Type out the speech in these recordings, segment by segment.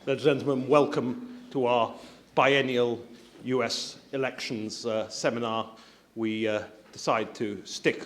Ladies and gentlemen, welcome to our biennial US elections seminar. We decide to stick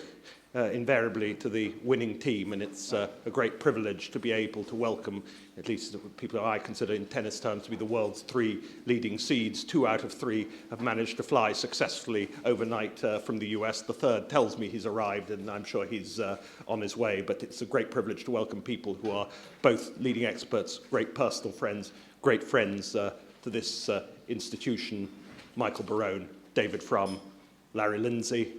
invariably to the winning team, and it's a great privilege to be able to welcome at least the people I consider in tennis terms to be the world's 3 leading seeds. 2 out of 3 have managed to fly successfully overnight from the US. The third tells me he's arrived, and I'm sure he's on his way, but it's a great privilege to welcome people who are both leading experts, great personal friends, great friends to this institution: Michael Barone, David Frum, Larry Lindsey.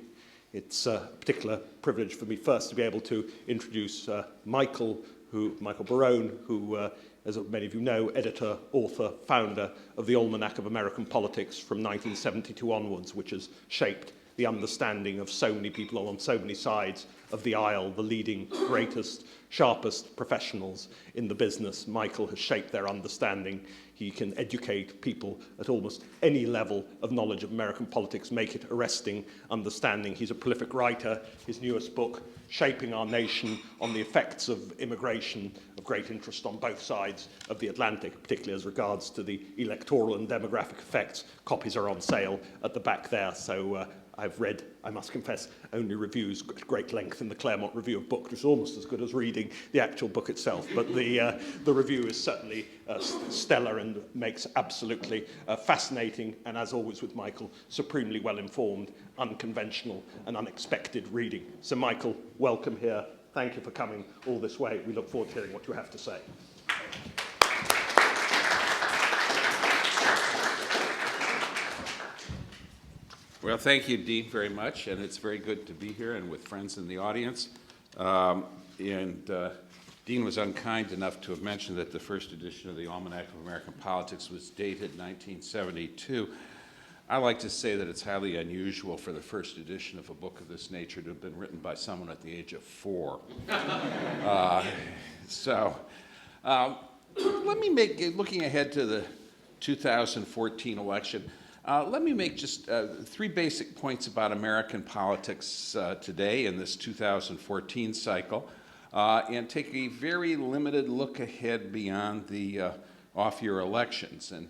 It's a particular privilege for me first to be able to introduce Michael Barone, who, as many of you know, editor, author, founder of the Almanac of American Politics from 1972 onwards, which has shaped the understanding of so many people on so many sides of the aisle, the leading, greatest, sharpest professionals in the business. Michael has shaped their understanding. He can educate people at almost any level of knowledge of American politics, make it arresting understanding. He's a prolific writer. His newest book, Shaping Our Nation, on the effects of immigration, of great interest on both sides of the Atlantic, particularly as regards to the electoral and demographic effects. Copies are on sale at the back there, so I've read, I must confess, only reviews at great length in the Claremont Review of Books, which is almost as good as reading the actual book itself. But the review is certainly stellar and makes absolutely fascinating, and as always with Michael, supremely well-informed, unconventional and unexpected reading. So Michael, welcome here. Thank you for coming all this way. We look forward to hearing what you have to say. Well, thank you, Dean, very much, and it's very good to be here and with friends in the audience. Dean was unkind enough to have mentioned that the first edition of the Almanac of American Politics was dated 1972. I like to say that it's highly unusual for the first edition of a book of this nature to have been written by someone at the age of 4. Let me make, looking ahead to the 2014 election, let me make just 3 basic points about American politics today in this 2014 cycle, and take a very limited look ahead beyond the off-year elections. And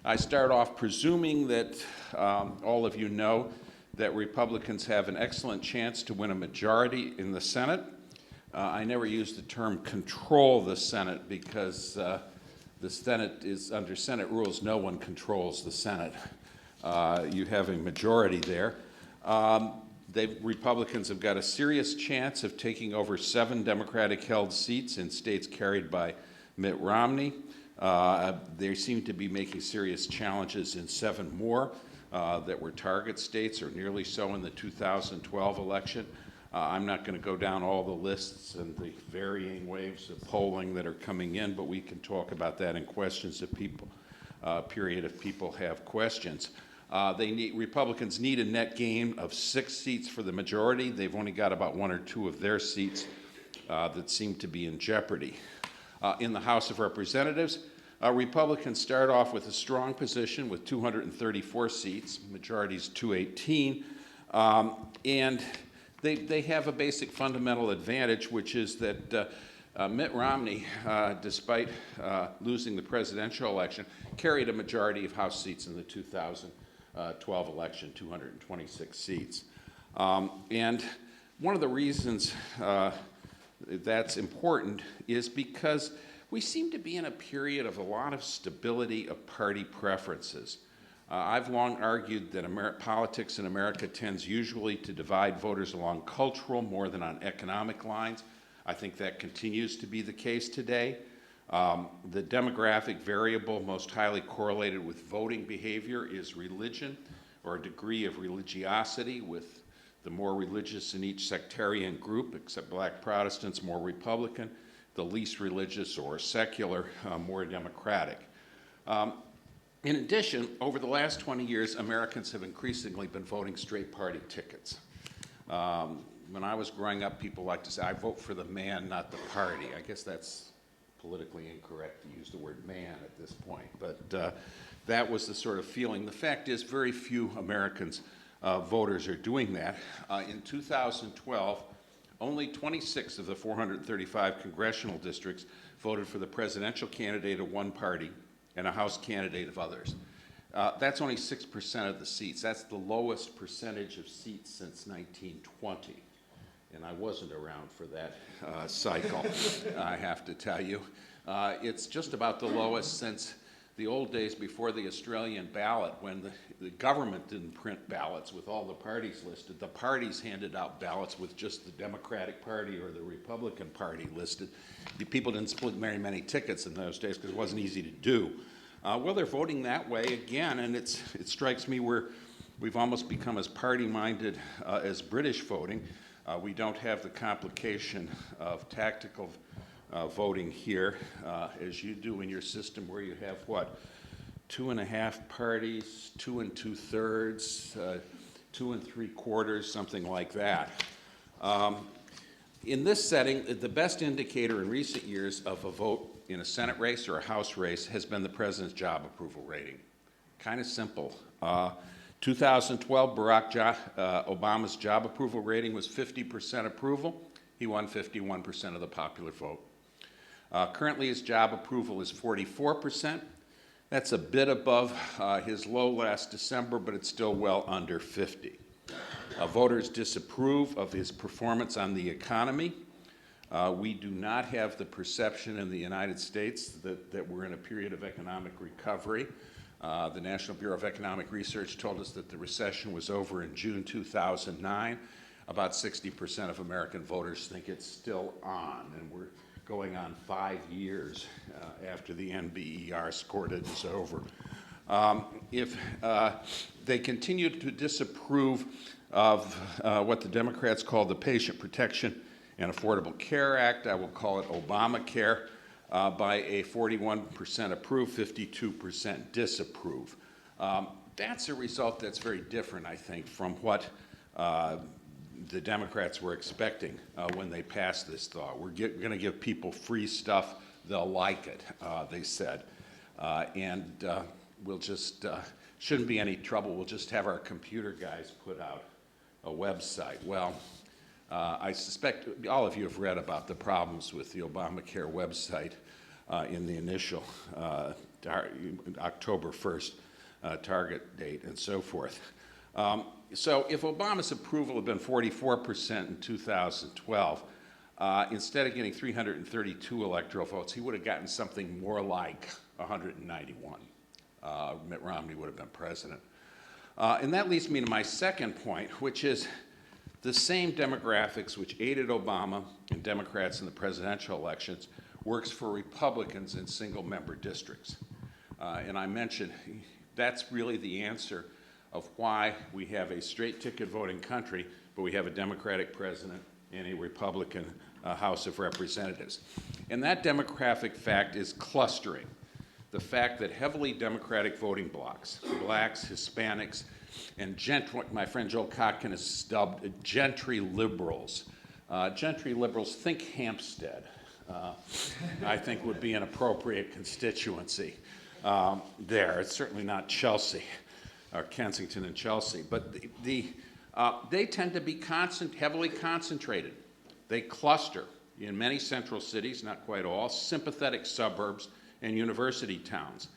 I start off presuming that all of you know that Republicans have an excellent chance to win a majority in the Senate. I never use the term control the Senate because the Senate is, under Senate rules, no one controls the Senate. You have a majority there. Republicans have got a serious chance of taking over 7 Democratic-held seats in states carried by Mitt Romney. They seem to be making serious challenges in 7 more that were target states, or nearly so, in the 2012 election. I'm not going to go down all the lists and the varying waves of polling that are coming in, but we can talk about that in questions if people, period, if people have questions. Republicans need a net gain of 6 seats for the majority. They've only got about 1 or 2 of their seats that seem to be in jeopardy. In the House of Representatives, Republicans start off with a strong position with 234 seats, majority's 218, and they have a basic fundamental advantage, which is that Mitt Romney, despite losing the presidential election, carried a majority of House seats in the 2012 election, 226 seats. And one of the reasons that's important is because we seem to be in a period of a lot of stability of party preferences. I've long argued that politics in America tends usually to divide voters along cultural more than on economic lines. I think that continues to be the case today. The demographic variable most highly correlated with voting behavior is religion, or a degree of religiosity, with the more religious in each sectarian group, except Black Protestants, more Republican, the least religious or secular, more Democratic. In addition, over the last 20 years, Americans have increasingly been voting straight party tickets. When I was growing up, people liked to say, I vote for the man, not the party. I guess that's politically incorrect to use the word man at this point, but that was the sort of feeling. The fact is, very few Americans, voters, are doing that. In 2012, only 26 of the 435 congressional districts voted for the presidential candidate of one party, and a House candidate of others. That's only 6% of the seats. That's the lowest percentage of seats since 1920. And I wasn't around for that cycle, I have to tell you. It's just about the lowest since the old days before the Australian ballot, when the government didn't print ballots with all the parties listed. The parties handed out ballots with just the Democratic Party or the Republican Party listed. The people didn't split very many tickets in those days because it wasn't easy to do. Well, they're voting that way again, and it strikes me we've almost become as party-minded as British voting. We don't have the complication of tactical voting here, as you do in your system, where you have, what, 2.5 parties, 2 2/3, 2 3/4, something like that. In this setting, the best indicator in recent years of a vote in a Senate race or a House race has been the president's job approval rating. Kind of simple. 2012, Barack Obama's job approval rating was 50% approval. He won 51% of the popular vote. Currently, his job approval is 44%. That's a bit above his low last December, but it's still well under 50. Voters disapprove of his performance on the economy. We do not have the perception in the United States that we're in a period of economic recovery. The National Bureau of Economic Research told us that the recession was over in June 2009. About 60% of American voters think it's still on, and we're going on 5 years after the NBER scored it is over. If they continue to disapprove of what the Democrats call the Patient Protection and Affordable Care Act, I will call it Obamacare, by a 41% approve, 52% disapprove. That's a result that's very different, I think, from what the Democrats were expecting when they passed this law. We're going to give people free stuff, they'll like it, they said. And we'll just, shouldn't be any trouble, we'll just have our computer guys put out a website. Well, I suspect all of you have read about the problems with the Obamacare website in the initial October 1st target date and so forth. So if Obama's approval had been 44% in 2012, instead of getting 332 electoral votes, he would have gotten something more like 191. Mitt Romney would have been president. And that leads me to my second point, which is the same demographics which aided Obama and Democrats in the presidential elections works for Republicans in single-member districts. And I mentioned that's really the answer of why we have a straight-ticket voting country, but we have a Democratic president and a Republican House of Representatives. And that demographic fact is clustering. The fact that heavily Democratic voting blocs, blacks, Hispanics, and what my friend Joel Kotkin has dubbed gentry liberals. Gentry liberals, think Hampstead, I think would be an appropriate constituency there. It's certainly not Chelsea, or Kensington and Chelsea, but they tend to be heavily concentrated. They cluster in many central cities, not quite all, sympathetic suburbs, and university towns.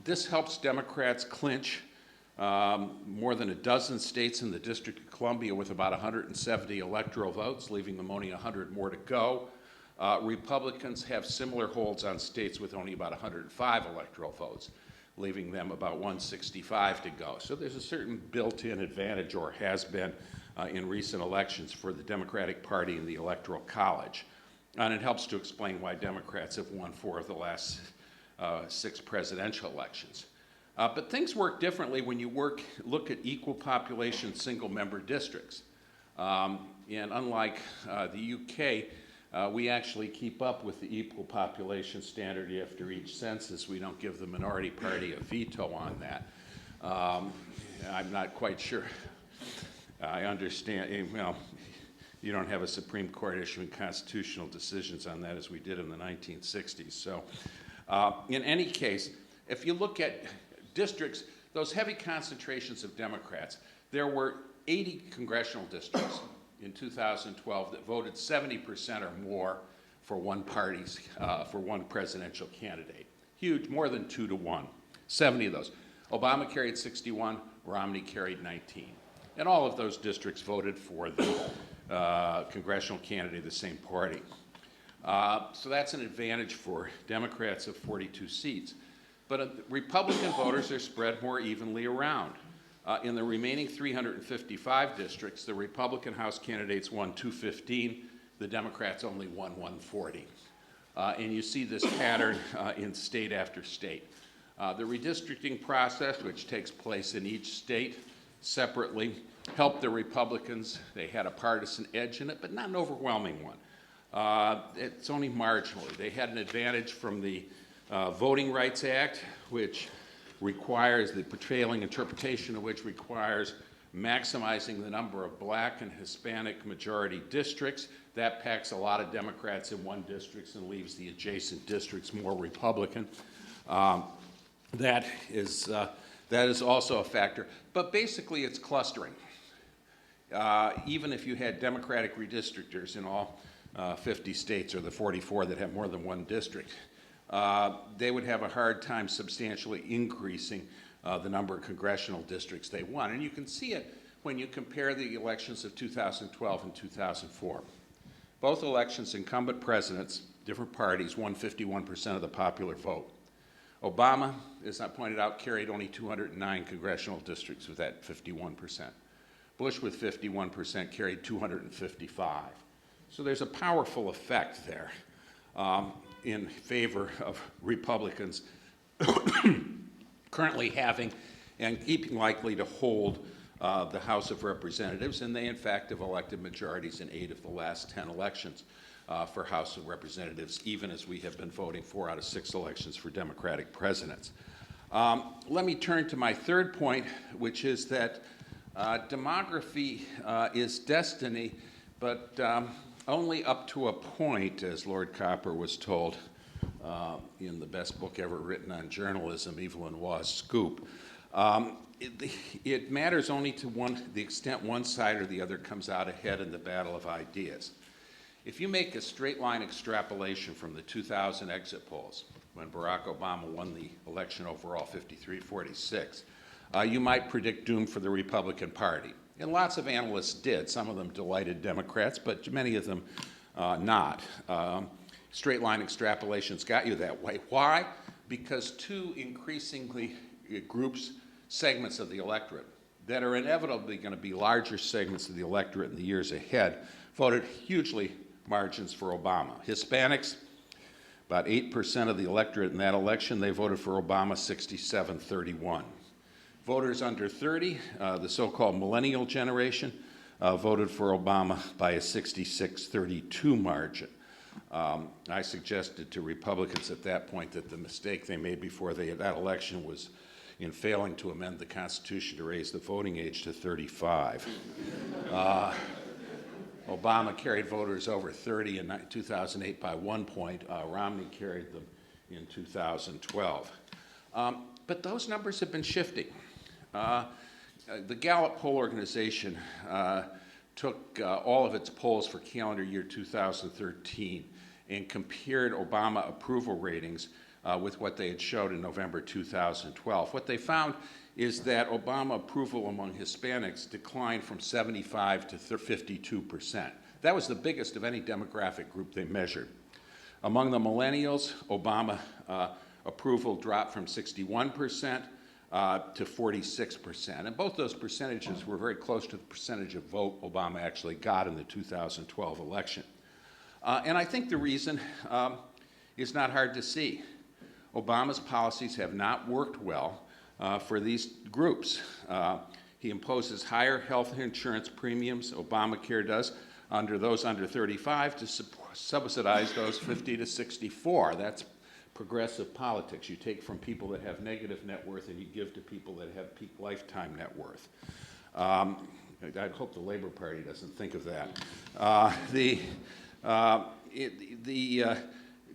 This helps Democrats clinch more than a dozen states in the District of Columbia with about 170 electoral votes, leaving them only 100 more to go. Republicans have similar holds on states with only about 105 electoral votes, leaving them about 165 to go. So there's a certain built-in advantage, or has been, in recent elections for the Democratic Party in the Electoral College. And it helps to explain why Democrats have won 4 of the last 6 presidential elections. But things work differently when you look at equal population single-member districts. And unlike the UK, we actually keep up with the equal population standard after each census. We don't give the minority party a veto on that. I'm not quite sure. I understand, well, you don't have a Supreme Court issuing constitutional decisions on that as we did in the 1960s. So in any case, if you look at districts, those heavy concentrations of Democrats, there were 80 congressional districts in 2012 that voted 70% or more for one party's, for one presidential candidate. Huge, more than 2 to 1. 70 of those. Obama carried 61, Romney carried 19. And all of those districts voted for the congressional candidate of the same party. So that's an advantage for Democrats of 42 seats. But Republican voters are spread more evenly around. In the remaining 355 districts, the Republican House candidates won 215, the Democrats only won 140. And you see this pattern in state after state. The redistricting process, which takes place in each state separately, helped the Republicans. They had a partisan edge in it, but not an overwhelming one. It's only marginally. They had an advantage from the Voting Rights Act, which requires, the prevailing interpretation of which requires maximizing the number of black and Hispanic majority districts. That packs a lot of Democrats in one district and leaves the adjacent districts more Republican. That is also a factor. But basically, it's clustering. Even if you had Democratic redistrictors in all 50 states, or the 44 that have more than one district, they would have a hard time substantially increasing the number of congressional districts they won. And you can see it when you compare the elections of 2012 and 2004. Both elections, incumbent presidents, different parties, won 51% of the popular vote. Obama, as I pointed out, carried only 209 congressional districts with that 51%. Bush, with 51%, carried 255. So there's a powerful effect there in favor of Republicans currently having and keeping likely to hold the House of Representatives, and they in fact have elected majorities in 8 of the last 10 elections for House of Representatives, even as we have been voting 4 out of 6 elections for Democratic presidents. Let me turn to my third point, which is that demography is destiny, but only up to a point, as Lord Copper was told in the best book ever written on journalism, Evelyn Waugh's Scoop. It matters only to the extent one side or the other comes out ahead in the battle of ideas. If you make a straight line extrapolation from the 2000 exit polls, when Barack Obama won the election overall 53-46, you might predict doom for the Republican Party. And lots of analysts did. Some of them delighted Democrats, but many of them not. Straight line extrapolations got you that way. Why? Because two increasingly segments of the electorate that are inevitably going to be larger segments of the electorate in the years ahead voted hugely margins for Obama. Hispanics, about 8% of the electorate in that election, they voted for Obama 67-31. Voters under 30, the so-called millennial generation, voted for Obama by a 66-32 margin. I suggested to Republicans at that point that the mistake they made before that election was in failing to amend the Constitution to raise the voting age to 35. Obama carried voters over 30 in 2008 by 1 point. Romney carried them in 2012. But those numbers have been shifting. The Gallup poll organization took all of its polls for calendar year 2013 and compared Obama approval ratings with what they had showed in November 2012. What they found is that Obama approval among Hispanics declined from 75 to 52%. That was the biggest of any demographic group they measured. Among the millennials, Obama approval dropped from 61% to 46%. And both those percentages were very close to the percentage of vote Obama actually got in the 2012 election. And I think the reason is not hard to see. Obama's policies have not worked well for these groups. He imposes higher health insurance premiums, Obamacare does, under those under 35 to subsidize those 50 to 64. That's progressive politics. You take from people that have negative net worth and you give to people that have peak lifetime net worth. I hope the Labor Party doesn't think of that. The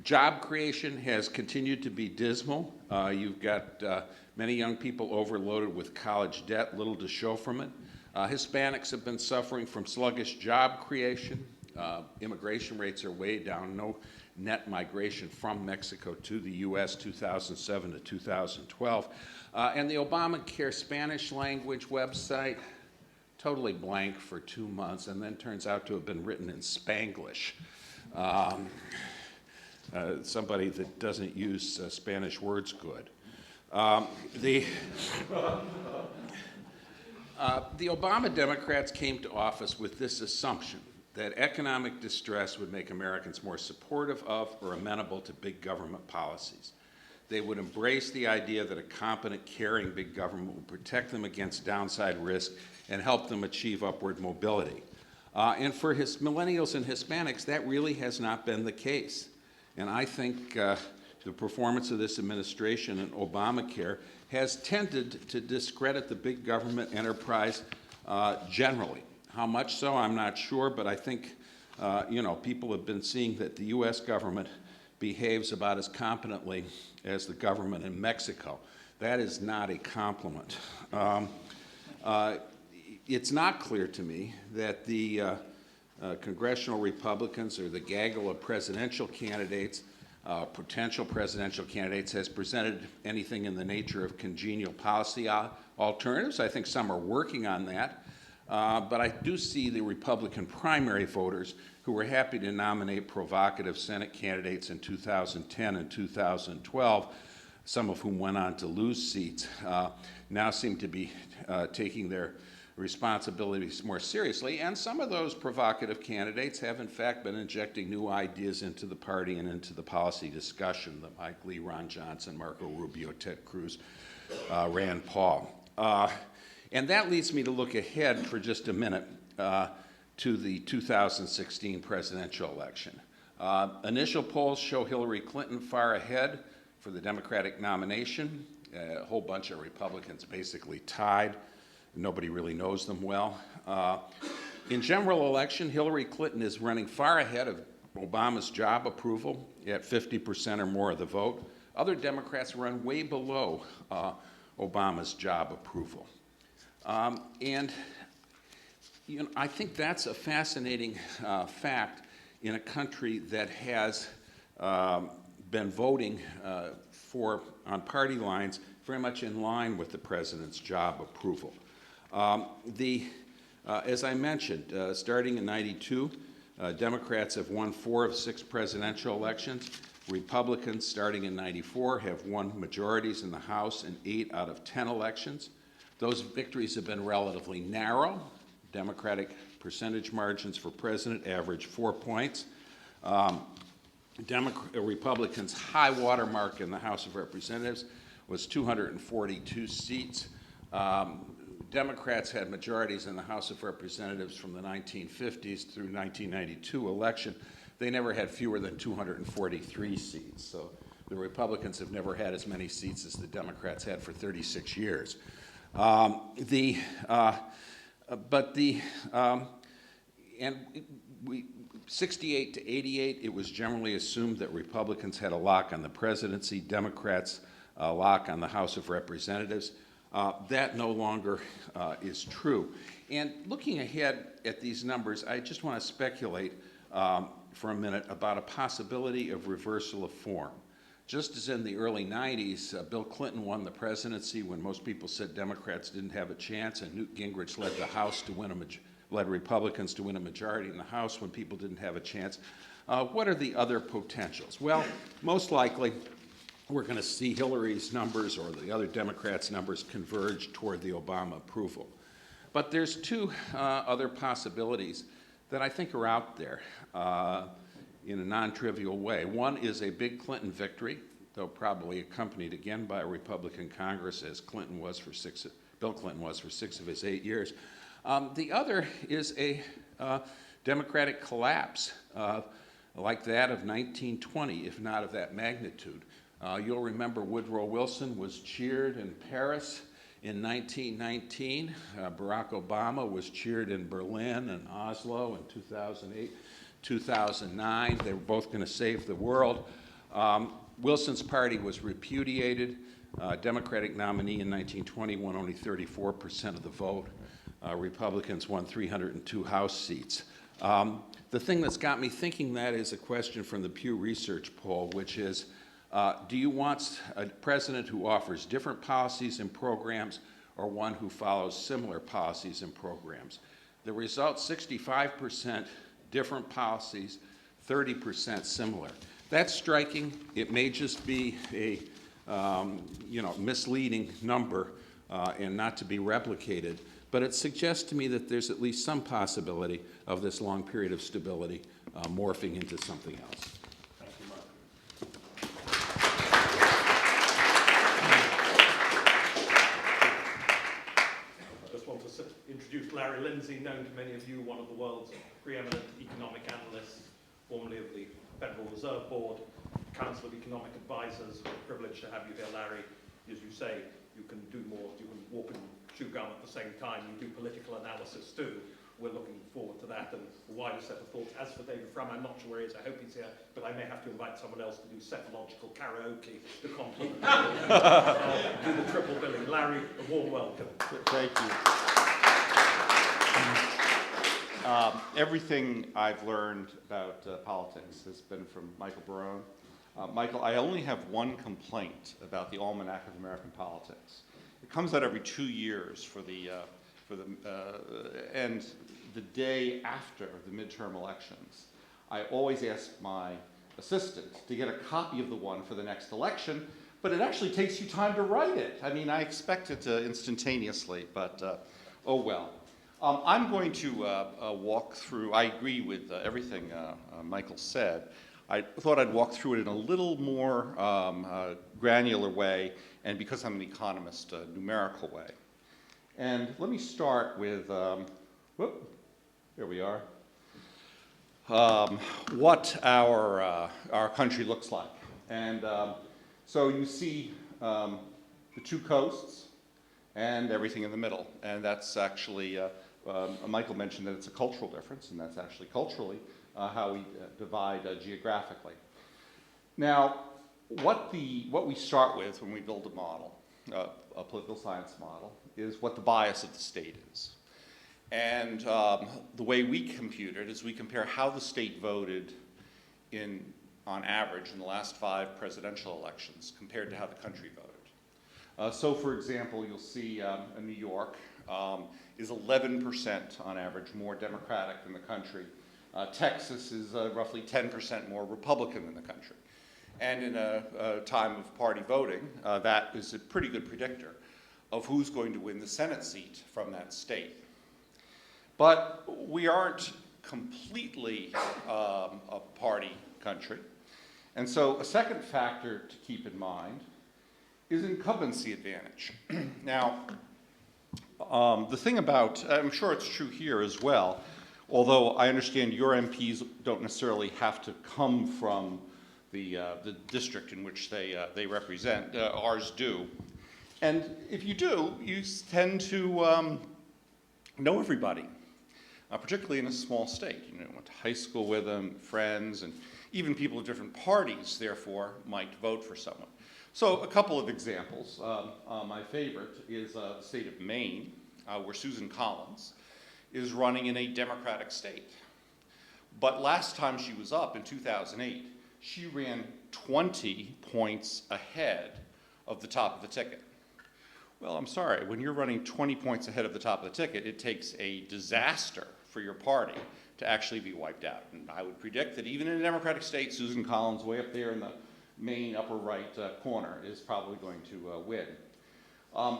job creation has continued to be dismal. You've got many young people overloaded with college debt, little to show from it. Hispanics have been suffering from sluggish job creation. Immigration rates are way down. No net migration from Mexico to the U.S. 2007 to 2012. And the Obamacare Spanish language website, totally blank for 2 months, and then turns out to have been written in Spanglish. Somebody that doesn't use Spanish words good. The Obama Democrats came to office with this assumption that economic distress would make Americans more supportive of or amenable to big government policies. They would embrace the idea that a competent, caring big government would protect them against downside risk and help them achieve upward mobility. And for millennials and Hispanics, that really has not been the case. And I think the performance of this administration and Obamacare has tended to discredit the big government enterprise generally. How much so, I'm not sure, but I think people have been seeing that the U.S. government behaves about as competently as the government in Mexico. That is not a compliment. It's not clear to me that the congressional Republicans or the gaggle of presidential candidates, potential presidential candidates, has presented anything in the nature of congenial policy alternatives. I think some are working on that. But I do see the Republican primary voters who were happy to nominate provocative Senate candidates in 2010 and 2012, some of whom went on to lose seats, now seem to be taking their responsibilities more seriously. And some of those provocative candidates have, in fact, been injecting new ideas into the party and into the policy discussion. The Mike Lee, Ron Johnson, Marco Rubio, Ted Cruz, Rand Paul. And that leads me to look ahead for just a minute to the 2016 presidential election. Initial polls show Hillary Clinton far ahead for the Democratic nomination. A whole bunch of Republicans basically tied. Nobody really knows them well. In general election, Hillary Clinton is running far ahead of Obama's job approval at 50% or more of the vote. Other Democrats run way below Obama's job approval. And I think that's a fascinating fact in a country that has been voting on party lines very much in line with the president's job approval. As I mentioned, starting in '92, Democrats have won 4 of 6 presidential elections. Republicans, starting in '94, have won majorities in the House in 8 out of 10 elections. Those victories have been relatively narrow. Democratic percentage margins for president average 4 points. Republicans' high watermark in the House of Representatives was 242 seats. Democrats had majorities in the House of Representatives from the 1950s through 1992 election. They never had fewer than 243 seats. So the Republicans have never had as many seats as the Democrats had for 36 years. And 68 to 88, it was generally assumed that Republicans had a lock on the presidency, Democrats a lock on the House of Representatives. That no longer is true. And looking ahead at these numbers, I just want to speculate for a minute about a possibility of reversal of form. Just as in the early 90s, Bill Clinton won the presidency when most people said Democrats didn't have a chance, and Newt Gingrich led the House to led Republicans to win a majority in the House when people didn't have a chance. What are the other potentials? Well, most likely, we're going to see Hillary's numbers or the other Democrats' numbers converge toward the Obama approval. But there's 2 other possibilities that I think are out there in a non-trivial way. One is a big Clinton victory, though probably accompanied again by a Republican Congress, as Bill Clinton was for 6 of his 8 years. The other is a Democratic collapse like that of 1920, if not of that magnitude. You'll remember Woodrow Wilson was cheered in Paris in 1919. Barack Obama was cheered in Berlin and Oslo in 2008, 2009. They were both going to save the world. Wilson's party was repudiated. Democratic nominee in 1920 won only 34% of the vote. Republicans won 302 House seats. The thing that's got me thinking that is a question from the Pew Research poll, which is, do you want a president who offers different policies and programs or one who follows similar policies and programs? The result, 65% different policies, 30% similar. That's striking. It may just be a misleading number and not to be replicated, but it suggests to me that there's at least some possibility of this long period of stability morphing into something else. Thank you, Mark. I just want to introduce Larry Lindsey, known to many of you, one of the world's preeminent economic analysts, formerly of the Federal Reserve Board, Council of Economic Advisors. We're privileged to have you here, Larry. As you say, you can do more. You can walk and chew gum at the same time. You do political analysis too. We're looking forward to that and a wider set of thoughts. As for David Frum, I'm not sure where he is. I hope he's here, but I may have to invite someone else to do cephalological karaoke to compliment do the triple billing. Larry, a warm welcome. Thank you. Everything I've learned about politics has been from Michael Barone. Michael, I only have one complaint about the Almanac of American Politics. It comes out every 2 years and the day after the midterm elections. I always ask my assistant to get a copy of the one for the next election, but it actually takes you time to write it. I mean, I expect it instantaneously, but oh well. I'm going to walk through, I agree with everything Michael said. I thought I'd walk through it in a little more granular way, and because I'm an economist, a numerical way. And let me start with, here we are, what our country looks like. And so you see the two coasts and everything in the middle. And that's actually, Michael mentioned that it's a cultural difference, and that's actually culturally how we divide geographically. Now, what we start with when we build a model, a political science model, is what the bias of the state is. And the way we compute it is we compare how the state voted on average in the last 5 presidential elections compared to how the country voted. So for example, you'll see New York is 11% on average more Democratic than the country. Texas is roughly 10% more Republican than the country. And in a time of party voting, that is a pretty good predictor of who's going to win the Senate seat from that state. But we aren't completely a party country. And so a second factor to keep in mind is incumbency advantage. Now, the thing about, I'm sure it's true here as well, although I understand your MPs don't necessarily have to come from the district in which they represent, ours do. And if you do, you tend to know everybody, particularly in a small state. You know, went to high school with them, friends, and even people of different parties, therefore, might vote for someone. So a couple of examples. My favorite is the state of Maine, where Susan Collins is running in a Democratic state. But last time she was up in 2008, she ran 20 points ahead of the top of the ticket. Well, I'm sorry, when you're running 20 points ahead of the top of the ticket, it takes a disaster for your party to actually be wiped out. And I would predict that even in a Democratic state, Susan Collins, way up there in the Maine upper right corner, is probably going to win.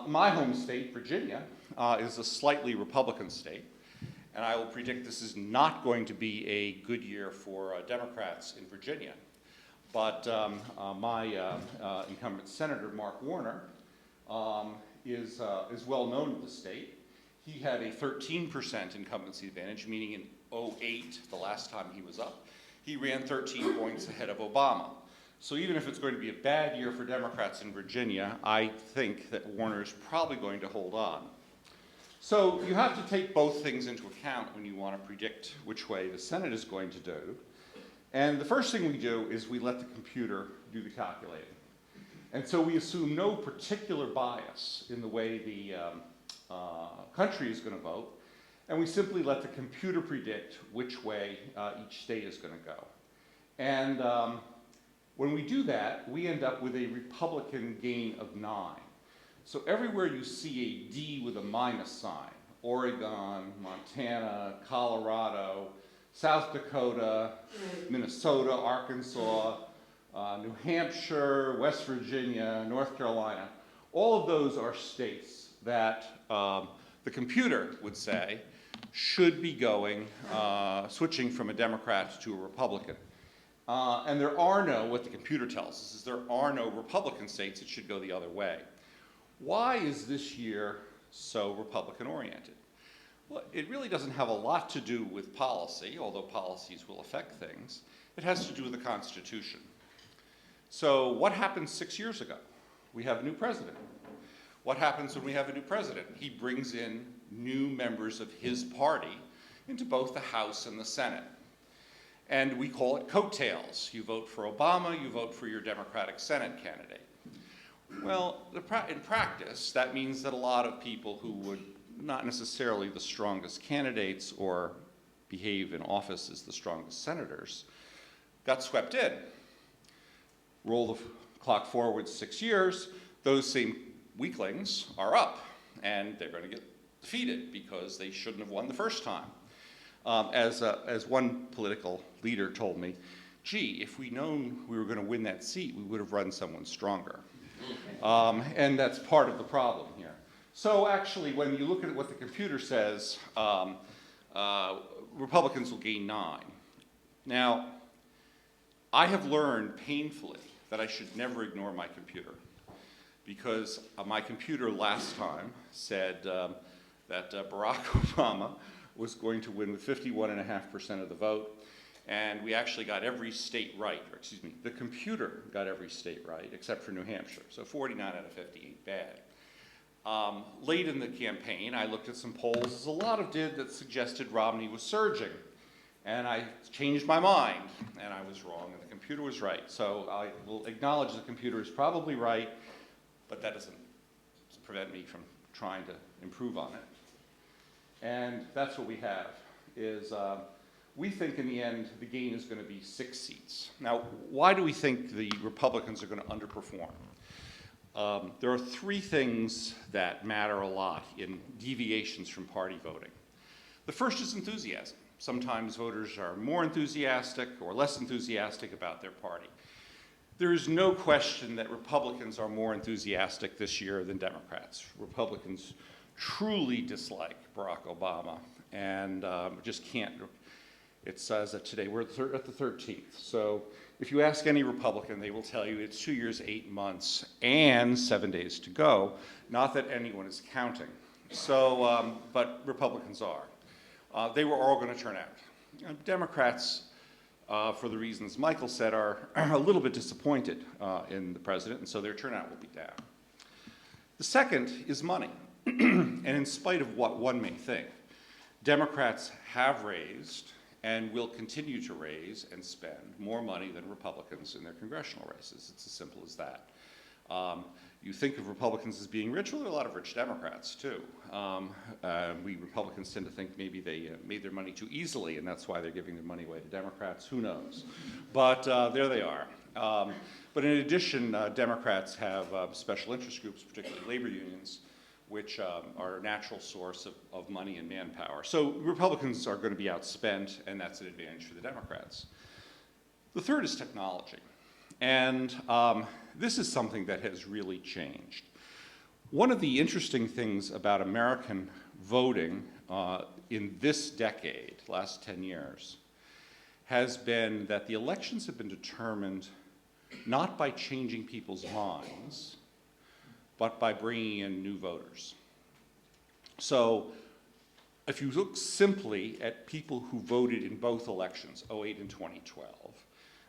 My home state, Virginia, is a slightly Republican state, and I will predict this is not going to be a good year for Democrats in Virginia. But my incumbent senator, Mark Warner, is well known in the state. He had a 13% incumbency advantage, meaning in 2008, the last time he was up, he ran 13 points ahead of Obama. So even if it's going to be a bad year for Democrats in Virginia, I think that Warner is probably going to hold on. So you have to take both things into account when you want to predict which way the Senate is going to do. And the first thing we do is we let the computer do the calculating. And so we assume no particular bias in the way the country is going to vote. And we simply let the computer predict which way each state is going to go. And when we do that, we end up with a Republican gain of 9. So everywhere you see a D with a minus sign, Oregon, Montana, Colorado, South Dakota, Minnesota, Arkansas, New Hampshire, West Virginia, North Carolina, all of those are states that the computer would say should be going, switching from a Democrat to a Republican. And there are no, what the computer tells us is there are no Republican states that should go the other way. Why is this year so Republican-oriented? Well, it really doesn't have a lot to do with policy, although policies will affect things. It has to do with the Constitution. So what happened 6 years ago? We have a new president. What happens when we have a new president? He brings in new members of his party into both the House and the Senate. And we call it coattails. You vote for Obama, you vote for your Democratic Senate candidate. Well, in practice, that means that a lot of people who would not necessarily the strongest candidates or behave in office as the strongest senators got swept in. Roll the clock forward 6 years, those same weaklings are up, and they're going to get defeated because they shouldn't have won the first time. As one political leader told me, gee, if we'd known we were going to win that seat, we would have run someone stronger. And that's part of the problem here. So actually, when you look at what the computer says, Republicans will gain 9. Now, I have learned painfully that I should never ignore my computer, because my computer last time said that Barack Obama was going to win with 51.5% of the vote, and we actually got every state right, or excuse me, the computer got every state right, except for New Hampshire, so 49 out of 50 ain't bad. Late in the campaign, I looked at some polls, as a lot of did, that suggested Romney was surging, and I changed my mind, and I was wrong, and the computer was right. So I will acknowledge the computer is probably right, but that doesn't prevent me from trying to improve on it. And that's what we have, is we think in the end the gain is going to be 6 seats. Now, why do we think the Republicans are going to underperform? There are 3 things that matter a lot in deviations from party voting. The first is enthusiasm. Sometimes voters are more enthusiastic or less enthusiastic about their party. There is no question that Republicans are more enthusiastic this year than Democrats. Republicans truly dislike Barack Obama and just can't. It says that today we're at the 13th. So if you ask any Republican, they will tell you it's 2 years, 8 months, and 7 days to go. Not that anyone is counting. So, but Republicans are. They were all going to turn out. Democrats, for the reasons Michael said, are a little bit disappointed in the president, and so their turnout will be down. The second is money. And in spite of what one may think, Democrats have raised and will continue to raise and spend more money than Republicans in their congressional races. It's as simple as that. You think of Republicans as being rich, well, there are a lot of rich Democrats too. We Republicans tend to think maybe they made their money too easily, and that's why they're giving their money away to Democrats. Who knows? But there they are. But in addition, Democrats have special interest groups, particularly labor unions, which are a natural source of money and manpower. So Republicans are going to be outspent, and that's an advantage for the Democrats. The third is technology. And this is something that has really changed. One of the interesting things about American voting in this decade, last 10 years, has been that the elections have been determined not by changing people's minds, but by bringing in new voters. So if you look simply at people who voted in both elections, 2008 and 2012,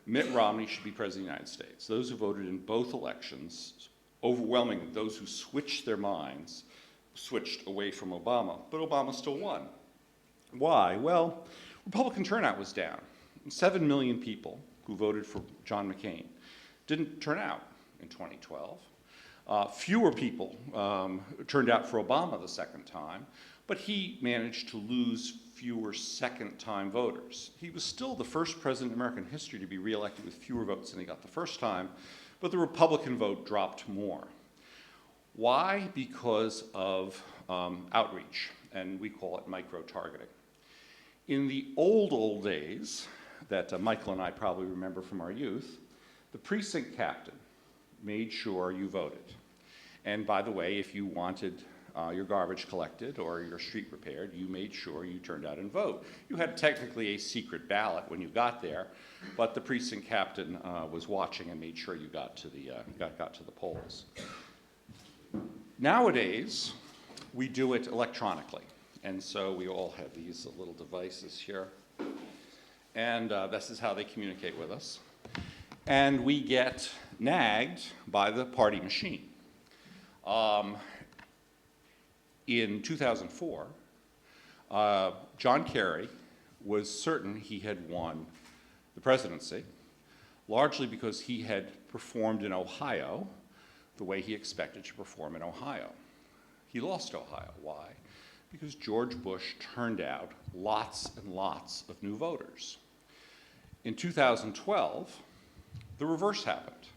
Mitt Romney should be president of the United States. Those who voted in both elections, overwhelmingly, those who switched their minds, switched away from Obama, but Obama still won. Why? Well, Republican turnout was down. 7 million people who voted for John McCain didn't turn out in 2012. Fewer people turned out for Obama the second time, but he managed to lose fewer second-time voters. He was still the first president in American history to be reelected with fewer votes than he got the first time, but the Republican vote dropped more. Why? Because of outreach, and we call it micro-targeting. In the old days, that Michael and I probably remember from our youth, the precinct captain made sure you voted. And by the way, if you wanted your garbage collected or your street repaired, you made sure you turned out and vote. You had technically a secret ballot when you got there, but the precinct captain was watching and made sure you got to the polls. Nowadays, we do it electronically. And so we all have these little devices here. And this is how they communicate with us. And we get nagged by the party machine. In 2004, John Kerry was certain he had won the presidency, largely because he had performed in Ohio the way he expected to perform in Ohio. He lost Ohio. Why? Because George Bush turned out lots and lots of new voters. In 2012, the reverse happened.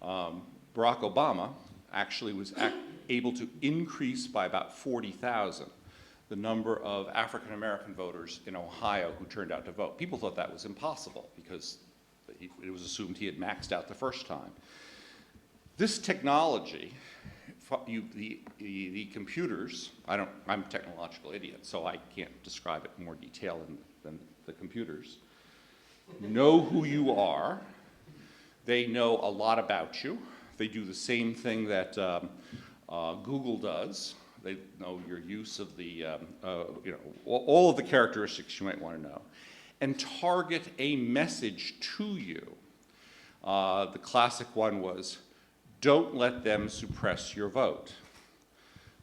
Barack Obama actually was able to increase by about 40,000 the number of African American voters in Ohio who turned out to vote. People thought that was impossible because it was assumed he had maxed out the first time. This technology, the computers, I'm a technological idiot, so I can't describe it in more detail than the computers, know who you are. They know a lot about you. They do the same thing that Google does. They know your use of the, all of the characteristics you might want to know, and target a message to you. The classic one was, don't let them suppress your vote.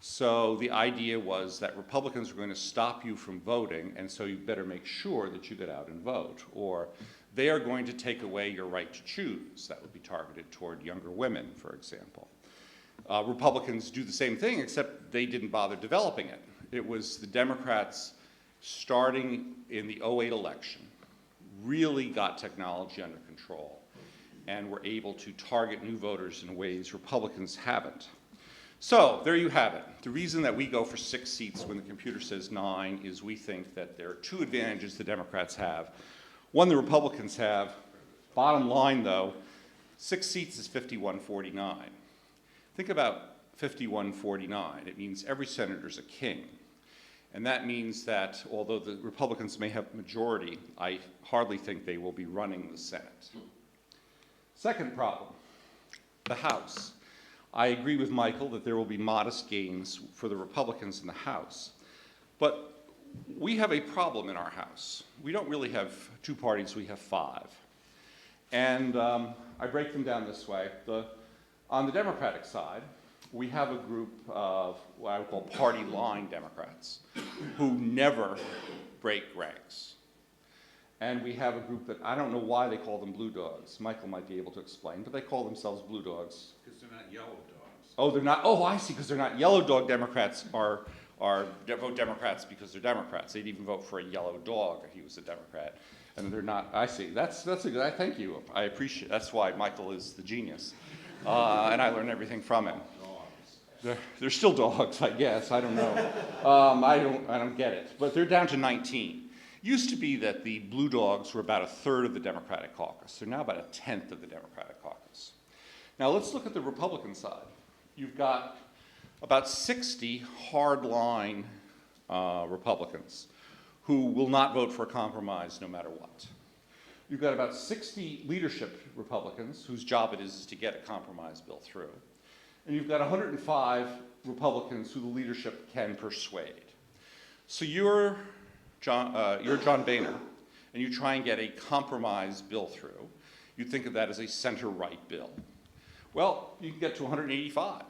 So the idea was that Republicans were going to stop you from voting, and so you better make sure that you get out and vote. Or they are going to take away your right to choose. That would be targeted toward younger women, for example. Republicans do the same thing, except they didn't bother developing it. It was the Democrats, starting in the 2008 election, really got technology under control and were able to target new voters in ways Republicans haven't. So there you have it. The reason that we go for 6 seats when the computer says 9 is we think that there are 2 advantages the Democrats have. One the Republicans have. Bottom line, though, 6 seats is 51-49. Think about 51-49. It means every senator's a king. And that means that although the Republicans may have majority, I hardly think they will be running the Senate. Second problem, the House. I agree with Michael that there will be modest gains for the Republicans in the House. But we have a problem in our House. We don't really have 2 parties, we have 5. And I break them down this way. On the Democratic side, we have a group of what I would call party line Democrats who never break ranks. And we have a group that I don't know why they call them blue dogs. Michael might be able to explain, but they call themselves blue dogs. Because they're not yellow dogs. Oh, they're not. Oh, I see. Because they're not yellow dog Democrats vote Democrats because they're Democrats. They'd even vote for a yellow dog if he was a Democrat. And they're not. I see. That's a good. Thank you. I appreciate. That's why Michael is the genius, and I learn everything from him. They're still dogs, I guess. I don't know. I don't get it. But they're down to 19. Used to be that the blue dogs were about 1/3 of the Democratic caucus. They're now about 1/10 of the Democratic caucus. Now let's look at the Republican side. You've got about 60 hardline Republicans who will not vote for a compromise no matter what. You've got about 60 leadership Republicans whose job it is to get a compromise bill through. And you've got 105 Republicans who the leadership can persuade. So you're John Boehner, and you try and get a compromise bill through. You think of that as a center-right bill. Well, you can get to 185.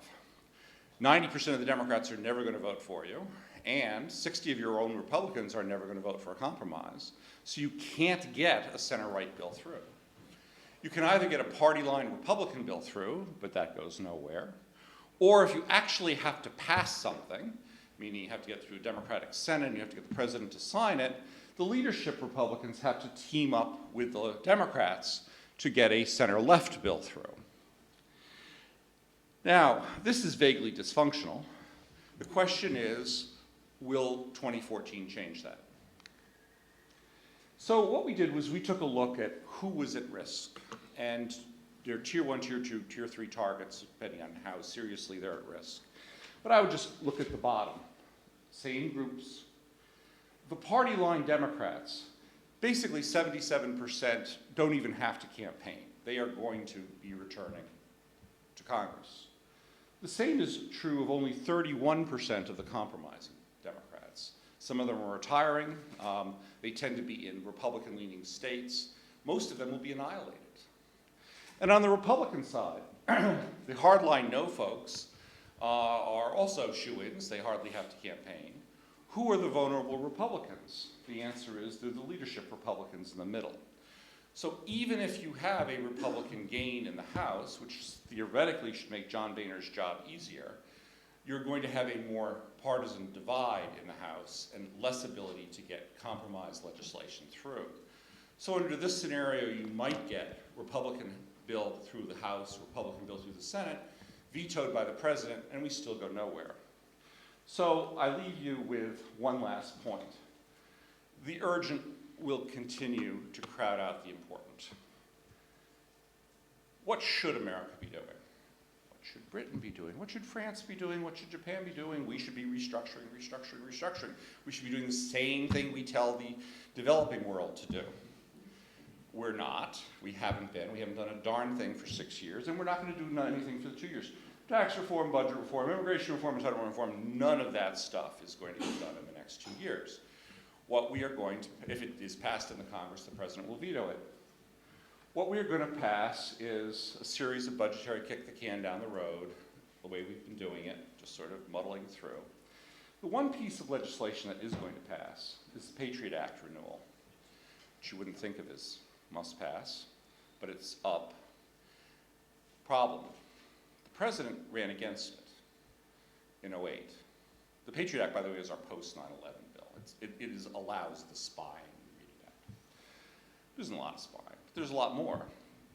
90% of the Democrats are never going to vote for you, and 60 of your own Republicans are never going to vote for a compromise, so you can't get a center-right bill through. You can either get a party line Republican bill through, but that goes nowhere, Or if you actually have to pass something, meaning you have to get through a Democratic Senate and you have to get the president to sign it, the leadership Republicans have to team up with the Democrats to get a center-left bill through. Now, this is vaguely dysfunctional. The question is, will 2014 change that? So what we did was we took a look at who was at risk, and there are tier 1, tier 2, tier 3 targets, depending on how seriously they're at risk. But I would just look at the bottom. Same groups. The party line Democrats, basically 77% don't even have to campaign. They are going to be returning to Congress. The same is true of only 31% of the compromising Democrats. Some of them are retiring. They tend to be in Republican-leaning states. Most of them will be annihilated. And on the Republican side, the hardline no folks are also shoo-ins. They hardly have to campaign. Who are the vulnerable Republicans? The answer is they're the leadership Republicans in the middle. So even if you have a Republican gain in the House, which theoretically should make John Boehner's job easier, you're going to have a more partisan divide in the House and less ability to get compromise legislation through. So under this scenario, you might get Republican bill through the House, Republican bill through the Senate, vetoed by the president, and we still go nowhere. So I leave you with one last point. The urgent will continue to crowd out the important. What should America be doing? What should Britain be doing? What should France be doing? What should Japan be doing? We should be restructuring, restructuring, restructuring. We should be doing the same thing we tell the developing world to do. We're not. We haven't been. We haven't done a darn thing for 6 years, and we're not going to do anything for the 2 years. Tax reform, budget reform, immigration reform, entitlement reform, none of that stuff is going to get done in the next 2 years. What we are going to, if it is passed in the Congress, the president will veto it. What we are going to pass is a series of budgetary kick the can down the road, the way we've been doing it, just sort of muddling through. The one piece of legislation that is going to pass is the Patriot Act renewal, which you wouldn't think of as must pass, but it's up. Problem. The president ran against it in 2008. The Patriot Act, by the way, is our post 9/11 bill. It allows the spying. There isn't a lot of spying, but there's a lot more.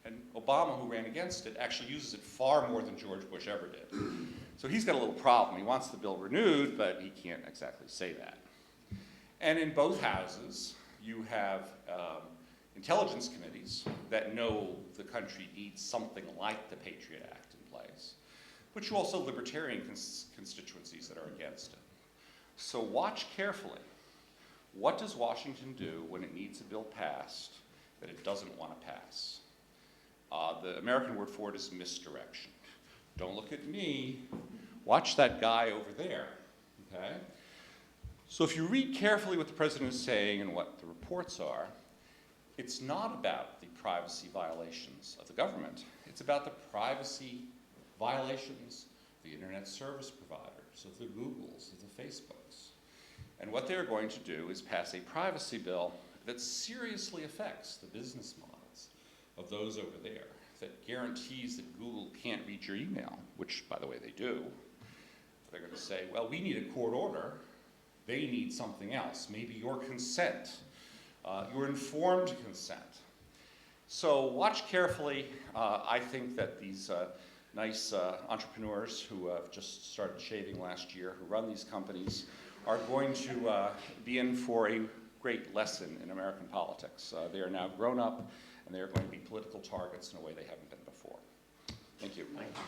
And Obama, who ran against it, actually uses it far more than George Bush ever did. So he's got a little problem. He wants the bill renewed, but he can't exactly say that. And in both houses, you have intelligence committees that know the country needs something like the Patriot Act in place, but you also libertarian constituencies that are against it. So watch carefully. What does Washington do when it needs a bill passed that it doesn't want to pass? The American word for it is misdirection. Don't look at me. Watch that guy over there, okay? So if you read carefully what the president is saying and what the reports are, it's not about the privacy violations of the government. It's about the privacy violations of the internet service providers, of the Googles, of the Facebooks. And what they're going to do is pass a privacy bill that seriously affects the business models of those over there, that guarantees that Google can't read your email, which, by the way, they do. They're going to say, well, we need a court order. They need something else, maybe your consent, your informed consent. So watch carefully. I think that these nice entrepreneurs who have just started shaving last year, who run these companies, are going to be in for a great lesson in American politics. They are now grown up, and they are going to be political targets in a way they haven't been before. Thank you. Thank you.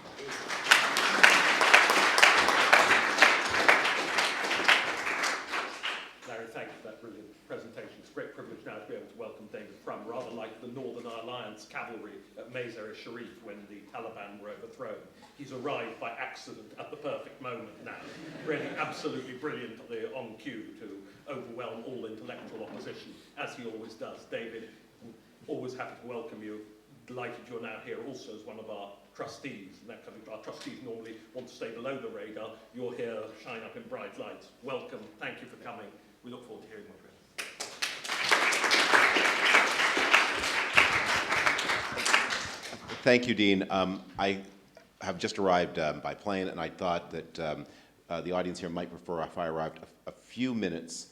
Larry, thank you for that brilliant presentation. It's a great privilege now to be able to welcome David Frum, rather like the Northern Alliance cavalry at Mazar-e-Sharif when the Taliban were overthrown. He's arrived by accident at the perfect moment now, really absolutely brilliantly on cue to overwhelm all intellectual opposition, as he always does. David, always happy to welcome you. Delighted you're now here also as one of our trustees. And that our trustees normally want to stay below the radar. You're here, shine up in bright lights. Welcome. Thank you for coming. We look forward to hearing what you're Thank you, Dean. have just arrived by plane, and I thought that the audience here might prefer if I arrived a few minutes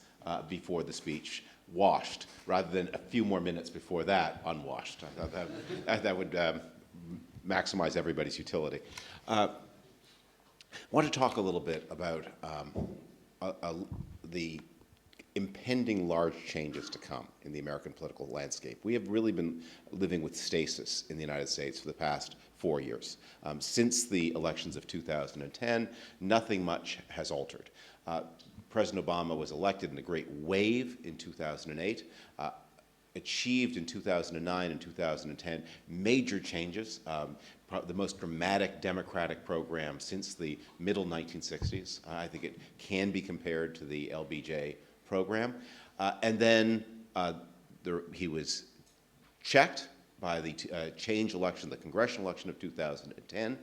before the speech, washed, rather than a few more minutes before that, unwashed. I thought that would maximize everybody's utility. I want to talk a little bit about the impending large changes to come in the American political landscape. We have really been living with stasis in the United States for the past 4 years. Since the elections of 2010, nothing much has altered. President Obama was elected in a great wave in 2008, achieved in 2009 and 2010 major changes, the most dramatic democratic program since the middle 1960s. I think it can be compared to the LBJ program. And then he was checked by the change election, the congressional election of 2010.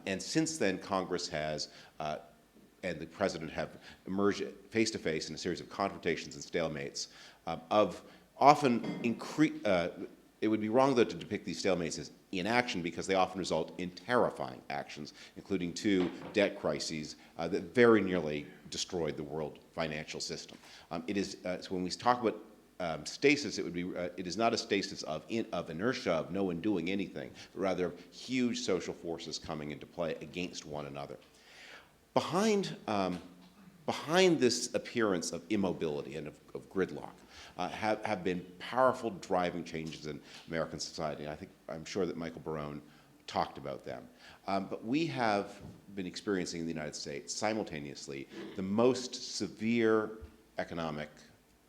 And since then, Congress has and the president have emerged face-to-face in a series of confrontations and stalemates of often it would be wrong, though, to depict these stalemates as inaction because they often result in terrifying actions, including 2 debt crises that very nearly destroyed the world financial system. So when we talk about stasis, it is not a stasis of inertia, of no one doing anything, but rather huge social forces coming into play against one another. Behind this appearance of immobility and of gridlock have been powerful driving changes in American society. I'm sure that Michael Barone talked about them. But we have been experiencing in the United States simultaneously the most severe economic,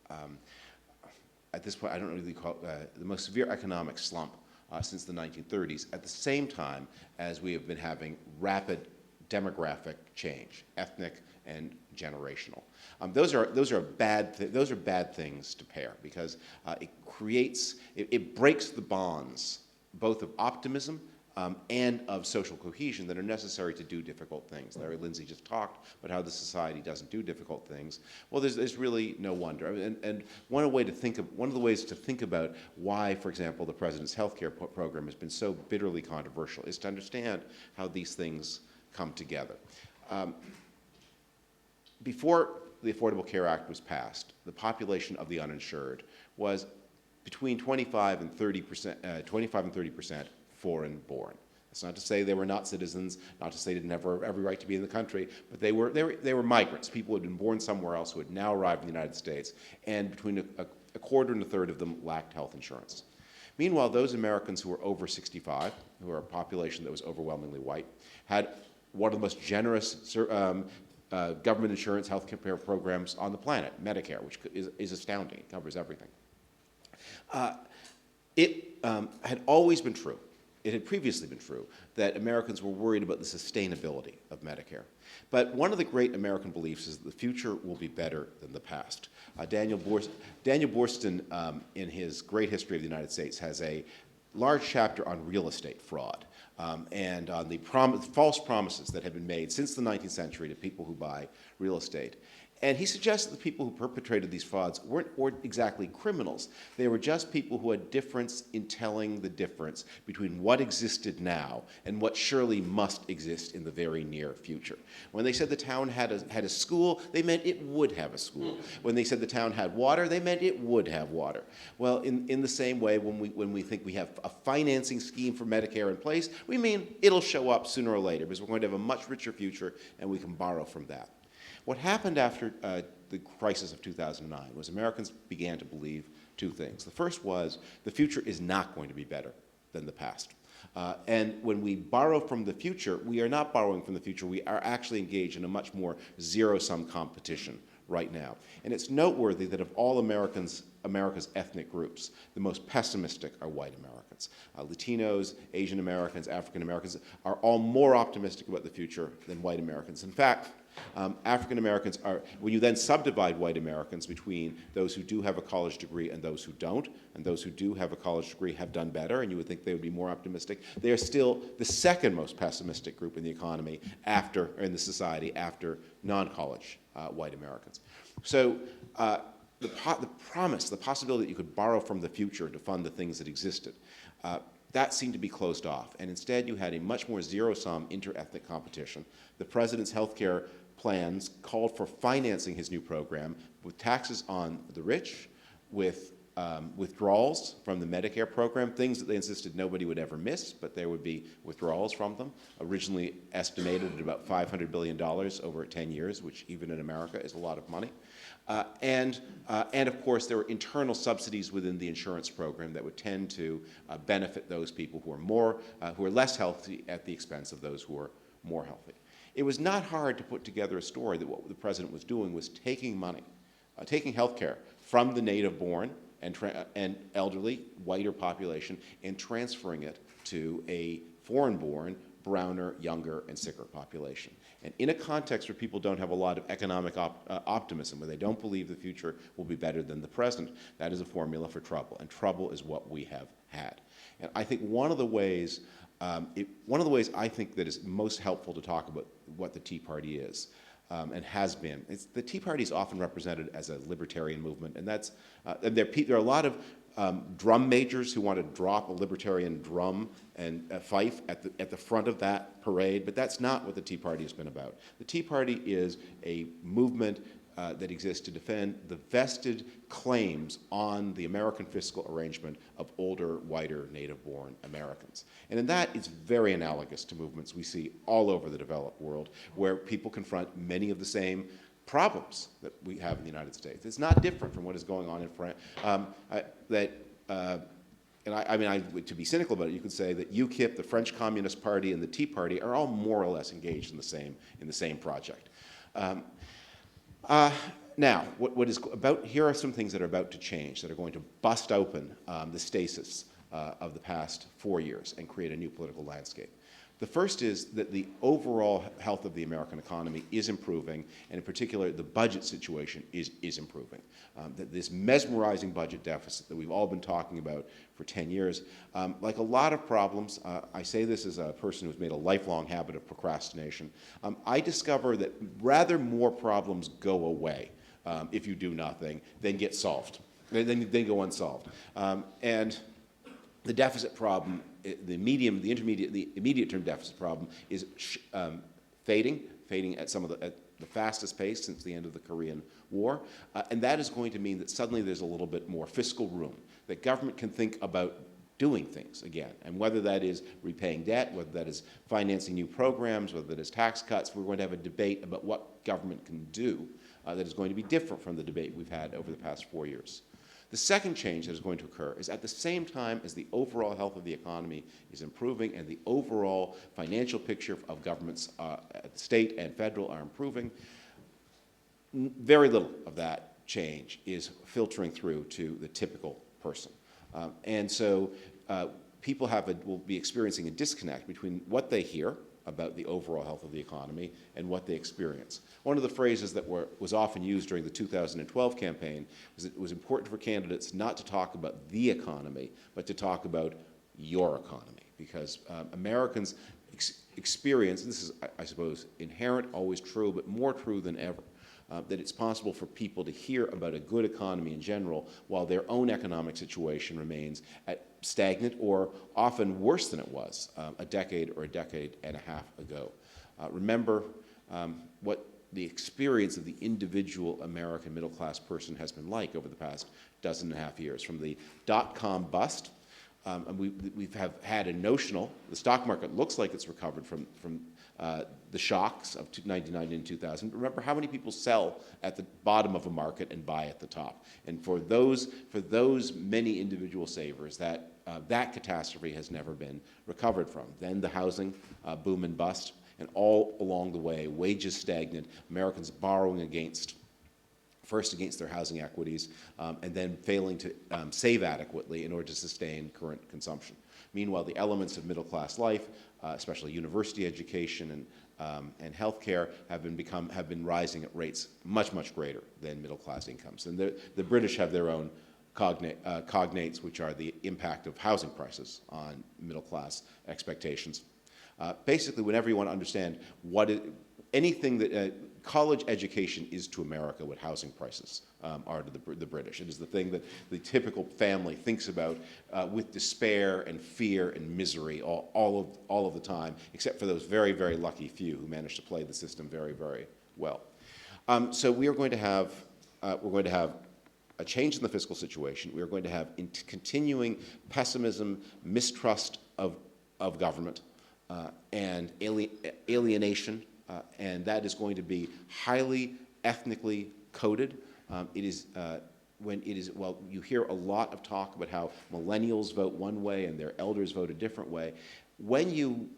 at this point I don't really call it, the most severe economic slump since the 1930s, at the same time as we have been having rapid demographic change, ethnic and generational. Those are bad things to pair because it breaks the bonds both of optimism and of social cohesion that are necessary to do difficult things. Larry Lindsey just talked about how the society doesn't do difficult things. Well, there's really no wonder. And one of the ways to think about why, for example, the president's health care program has been so bitterly controversial is to understand how these things come together. Before the Affordable Care Act was passed, the population of the uninsured was between 25 and 30% foreign born. That's not to say they were not citizens, not to say they didn't have every right to be in the country, but they were migrants, people who had been born somewhere else who had now arrived in the United States, and between a quarter and a third of them lacked health insurance. Meanwhile, those Americans who were over 65, who are a population that was overwhelmingly white, had one of the most generous government insurance health care programs on the planet, Medicare, which is astounding. It covers everything. It had always been true, it had previously been true, that Americans were worried about the sustainability of Medicare. But one of the great American beliefs is that the future will be better than the past. Daniel Boorstin, in his Great History of the United States, has a large chapter on real estate fraud. And on the false promises that have been made since the 19th century to people who buy real estate. And he suggests that the people who perpetrated these frauds weren't exactly criminals. They were just people who had difference in telling the difference between what existed now and what surely must exist in the very near future. When they said the town had a school, they meant it would have a school. When they said the town had water, they meant it would have water. Well, in the same way, when we think we have a financing scheme for Medicare in place, we mean it'll show up sooner or later because we're going to have a much richer future and we can borrow from that. What happened after the crisis of 2009 was Americans began to believe 2 things. The first was the future is not going to be better than the past. And when we borrow from the future, we are not borrowing from the future. We are actually engaged in a much more zero-sum competition right now. And it's noteworthy that of all America's ethnic groups, the most pessimistic are white Americans. Latinos, Asian Americans, African Americans are all more optimistic about the future than white Americans. In fact, African Americans are, when you then subdivide white Americans between those who do have a college degree and those who don't, and those who do have a college degree have done better, and you would think they would be more optimistic, they are still the second most pessimistic group in the economy in the society after non-college white Americans. So the possibility that you could borrow from the future to fund the things that existed, that seemed to be closed off. And instead, you had a much more zero-sum inter-ethnic competition. The president's healthcare plans called for financing his new program with taxes on the rich, with withdrawals from the Medicare program, things that they insisted nobody would ever miss, but there would be withdrawals from them, originally estimated at about $500 billion over 10 years, which even in America is a lot of money. And of course, there were internal subsidies within the insurance program that would tend to benefit those people who are less healthy at the expense of those who are more healthy. It was not hard to put together a story that what the president was doing was taking money, taking health care from the native-born and elderly, whiter population, and transferring it to a foreign-born, browner, younger, and sicker population. And in a context where people don't have a lot of economic optimism, where they don't believe the future will be better than the present, that is a formula for trouble, and trouble is what we have had. And I think one of the ways I think that is most helpful to talk about what the Tea Party is, and has been. The Tea Party is often represented as a libertarian movement, and there are a lot of drum majors who want to drop a libertarian drum and fife at the front of that parade, but that's not what the Tea Party has been about. The Tea Party is a movement that exists to defend the vested claims on the American fiscal arrangement of older, whiter, native-born Americans. And in that, it's very analogous to movements we see all over the developed world, where people confront many of the same problems that we have in the United States. It's not different from what is going on in France. To be cynical about it, you could say that UKIP, the French Communist Party, and the Tea Party are all more or less engaged in the same project. Now, here are some things that are about to change, that are going to bust open the stasis of the past 4 years and create a new political landscape. The first is that the overall health of the American economy is improving, and in particular, the budget situation is improving. That this mesmerizing budget deficit that we've all been talking about for 10 years, like a lot of problems, I say this as a person who's made a lifelong habit of procrastination, I discover that rather more problems go away if you do nothing than get solved, then go unsolved. And the deficit problem, the immediate-term deficit problem is fading at the fastest pace since the end of the Korean War, and that is going to mean that suddenly there's a little bit more fiscal room, that government can think about doing things again, and whether that is repaying debt, whether that is financing new programs, whether that is tax cuts, we're going to have a debate about what government can do that is going to be different from the debate we've had over the past 4 years. The second change that is going to occur is at the same time as the overall health of the economy is improving and the overall financial picture of governments at the state and federal are improving, very little of that change is filtering through to the typical person. And so people will be experiencing a disconnect between what they hear about the overall health of the economy and what they experience. One of the phrases that was often used during the 2012 campaign was that it was important for candidates not to talk about the economy, but to talk about your economy, because Americans experience, and this is, I suppose, inherent, always true, but more true than ever, that it's possible for people to hear about a good economy in general while their own economic situation remains stagnant or often worse than it was a decade or a decade and a half ago. Remember what the experience of the individual American middle-class person has been like over the past dozen and a half years. From the dot-com bust, and we have had a notional, the stock market looks like it's recovered from the shocks of 1999 and 2000. But remember how many people sell at the bottom of a market and buy at the top. And for those many individual savers, that catastrophe has never been recovered from. Then the housing boom and bust, and all along the way, wages stagnant, Americans borrowing first against their housing equities, and then failing to save adequately in order to sustain current consumption. Meanwhile, the elements of middle-class life, especially university education and healthcare, have been rising at rates much, much greater than middle-class incomes. And the British have their own cognates, which are the impact of housing prices on middle-class expectations. Basically, whenever you want to understand anything that college education is to America what housing prices are to the British. It is the thing that the typical family thinks about with despair and fear and misery all of the time, except for those very, very lucky few who manage to play the system very, very well. So we are going to have a change in the fiscal situation. We are going to have continuing pessimism, mistrust of government, and alienation, and that is going to be highly ethnically coded. You hear a lot of talk about how millennials vote one way and their elders vote a different way. When you,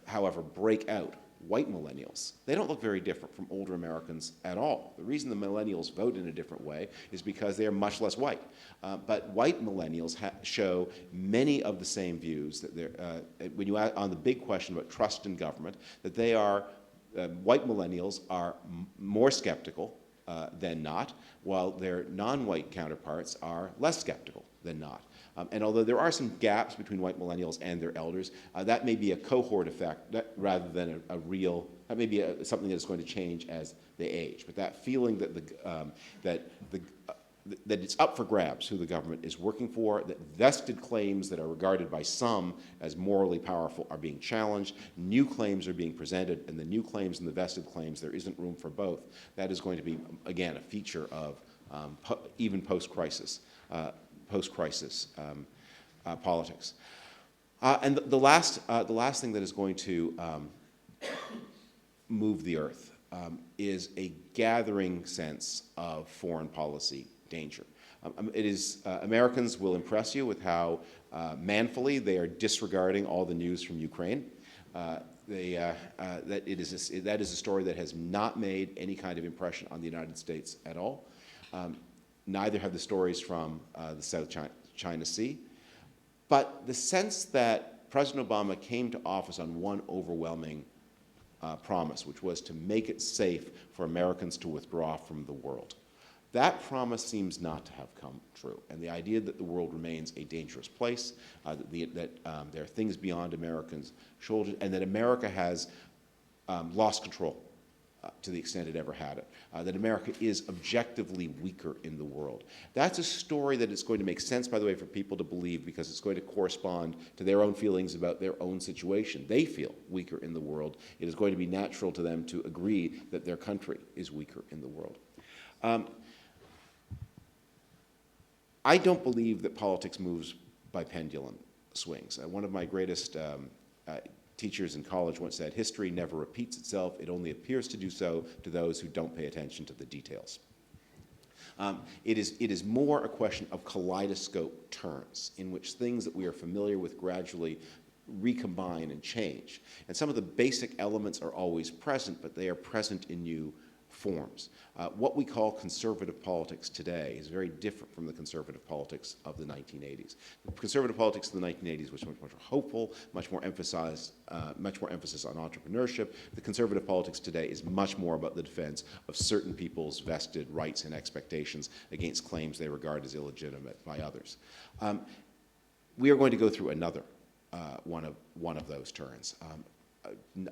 however, break out white millennials, they don't look very different from older Americans at all. The reason the millennials vote in a different way is because they are much less white. But white millennials show many of the same views that when you add on the big question about trust in government, that they are, white millennials are more skeptical than not, while their non-white counterparts are less skeptical than not. And although there are some gaps between white millennials and their elders, that may be a cohort effect rather than a real, that may be something that's going to change as they age. But that feeling that that it's up for grabs who the government is working for, that vested claims that are regarded by some as morally powerful are being challenged, new claims are being presented, and the new claims and the vested claims, there isn't room for both. That is going to be, again, a feature of even post-crisis politics. And the last thing that is going to move the earth is a gathering sense of foreign policy danger. Americans will impress you with how manfully they are disregarding all the news from Ukraine. That is a story that has not made any kind of impression on the United States at all. Neither have the stories from the South China Sea. But the sense that President Obama came to office on one overwhelming promise, which was to make it safe for Americans to withdraw from the world. That promise seems not to have come true. And the idea that the world remains a dangerous place, that there are things beyond Americans' shoulders, and that America has lost control to the extent it ever had it, that America is objectively weaker in the world. That's a story that is going to make sense, by the way, for people to believe, because it's going to correspond to their own feelings about their own situation. They feel weaker in the world. It is going to be natural to them to agree that their country is weaker in the world. I don't believe that politics moves by pendulum swings. One of my greatest teachers in college once said, "History never repeats itself. It only appears to do so to those who don't pay attention to the details." It is more a question of kaleidoscope turns, in which things that we are familiar with gradually recombine and change. And some of the basic elements are always present, but they are present in new forms. What we call conservative politics today is very different from the conservative politics of the 1980s. The conservative politics of the 1980s was much more hopeful, much more emphasis on entrepreneurship. The conservative politics today is much more about the defense of certain people's vested rights and expectations against claims they regard as illegitimate by others. We are going to go through another one of those turns.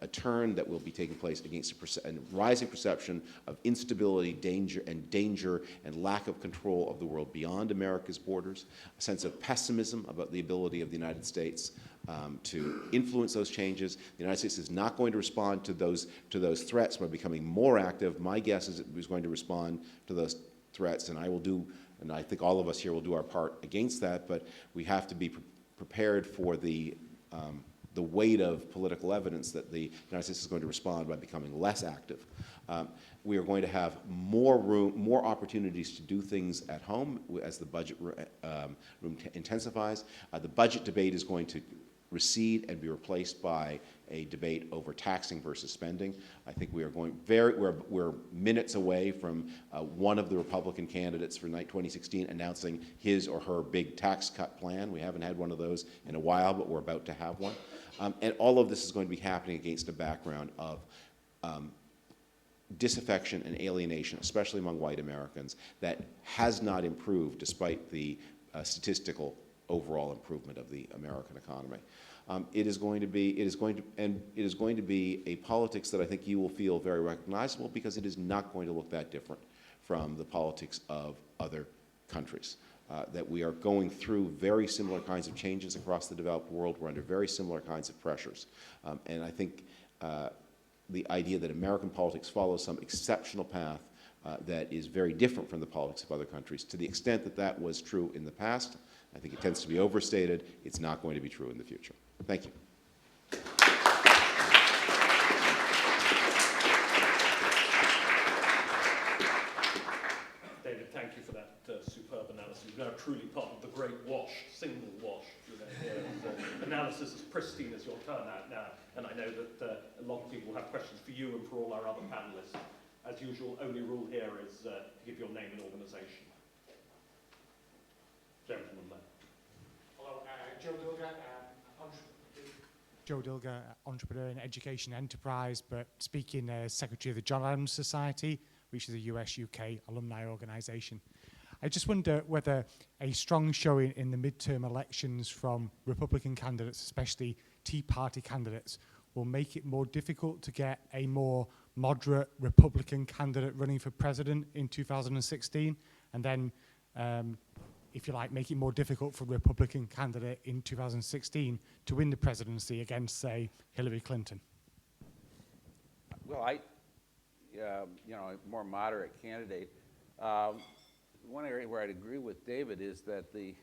A turn that will be taking place against a rising perception of instability, danger and lack of control of the world beyond America's borders, a sense of pessimism about the ability of the United States to influence those changes. The United States is not going to respond to those threats by becoming more active. My guess is it was going to respond to those threats, and I think all of us here will do our part against that, but we have to be prepared for the weight of political evidence that the United States is going to respond by becoming less active. We are going to have more opportunities to do things at home as the budget room intensifies. The budget debate is going to recede and be replaced by a debate over taxing versus spending. I think we are we're minutes away from one of the Republican candidates for 2016 announcing his or her big tax cut plan. We haven't had one of those in a while, but we're about to have one. And all of this is going to be happening against a background of disaffection and alienation, especially among white Americans, that has not improved despite the statistical overall improvement of the American economy. It is going to be a politics that I think you will feel very recognizable, because it is not going to look that different from the politics of other countries. That we are going through very similar kinds of changes across the developed world. We're under very similar kinds of pressures. And I think the idea that American politics follows some exceptional path that is very different from the politics of other countries, to the extent that that was true in the past, I think it tends to be overstated. It's not going to be true in the future. Thank you. David, thank you for that superb analysis. You're now truly part of the great wash, single wash. You know, analysis as pristine as your turnout now. And I know that a lot of people have questions for you and for all our other panelists. As usual, only rule here is to give your name and organisation. Gentleman there. Hello, Joe Dilger, entrepreneur in education enterprise, but speaking as Secretary of the John Adams Society, which is a US-UK alumni organisation. I just wonder whether a strong showing in the midterm elections from Republican candidates, especially Tea Party candidates, will make it more difficult to get a more moderate Republican candidate running for president in 2016, and then, if you like, make it more difficult for a Republican candidate in 2016 to win the presidency against, say, Hillary Clinton? Well, a more moderate candidate. One area where I'd agree with David is that the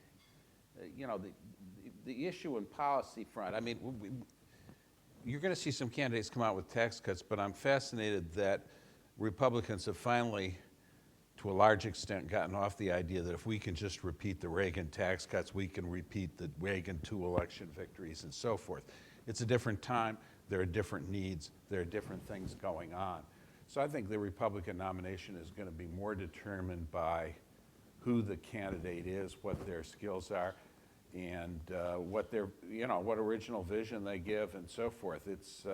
issue in policy front, I mean, you're going to see some candidates come out with tax cuts, but I'm fascinated that Republicans have finally, to a large extent, gotten off the idea that if we can just repeat the Reagan tax cuts, we can repeat the Reagan 2 election victories and so forth. It's a different time. There are different needs. There are different things going on. So I think the Republican nomination is going to be more determined by who the candidate is, what their skills are, and what their, what original vision they give, and so forth. It's,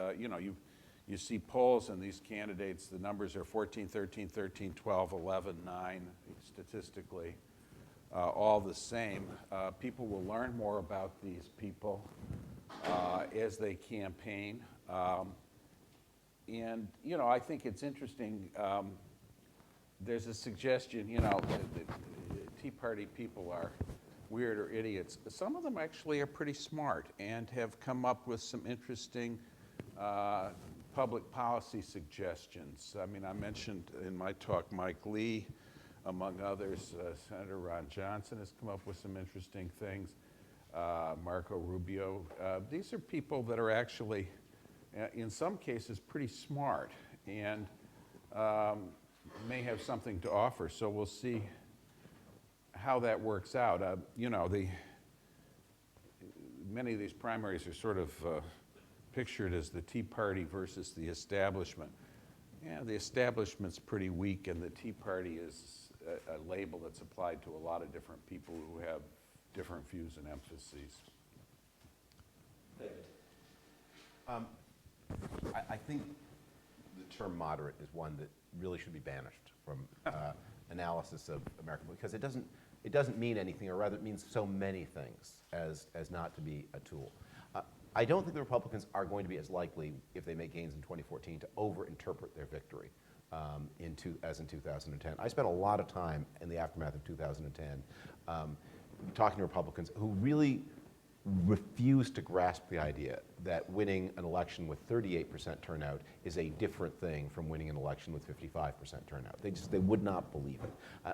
you see polls and these candidates, the numbers are 14, 13, 13, 12, 11, 9, statistically, all the same. People will learn more about these people as they campaign. And, I think it's interesting. There's a suggestion, the Tea Party people are weird or idiots. Some of them actually are pretty smart and have come up with some interesting public policy suggestions. I mean, I mentioned in my talk Mike Lee, among others. Senator Ron Johnson has come up with some interesting things. Marco Rubio. These are people that are actually, in some cases, pretty smart and may have something to offer. So we'll see how that works out. Many of these primaries are sort of pictured as the Tea Party versus the establishment. Yeah, the establishment's pretty weak, and the Tea Party is a label that's applied to a lot of different people who have different views and emphases. David. I think the term moderate is one that really should be banished from analysis of American, because it doesn't mean anything, or rather it means so many things as not to be a tool. I don't think the Republicans are going to be as likely, if they make gains in 2014, to overinterpret their victory as in 2010. I spent a lot of time in the aftermath of 2010 talking to Republicans who really refused to grasp the idea that winning an election with 38% turnout is a different thing from winning an election with 55% turnout. They would not believe it.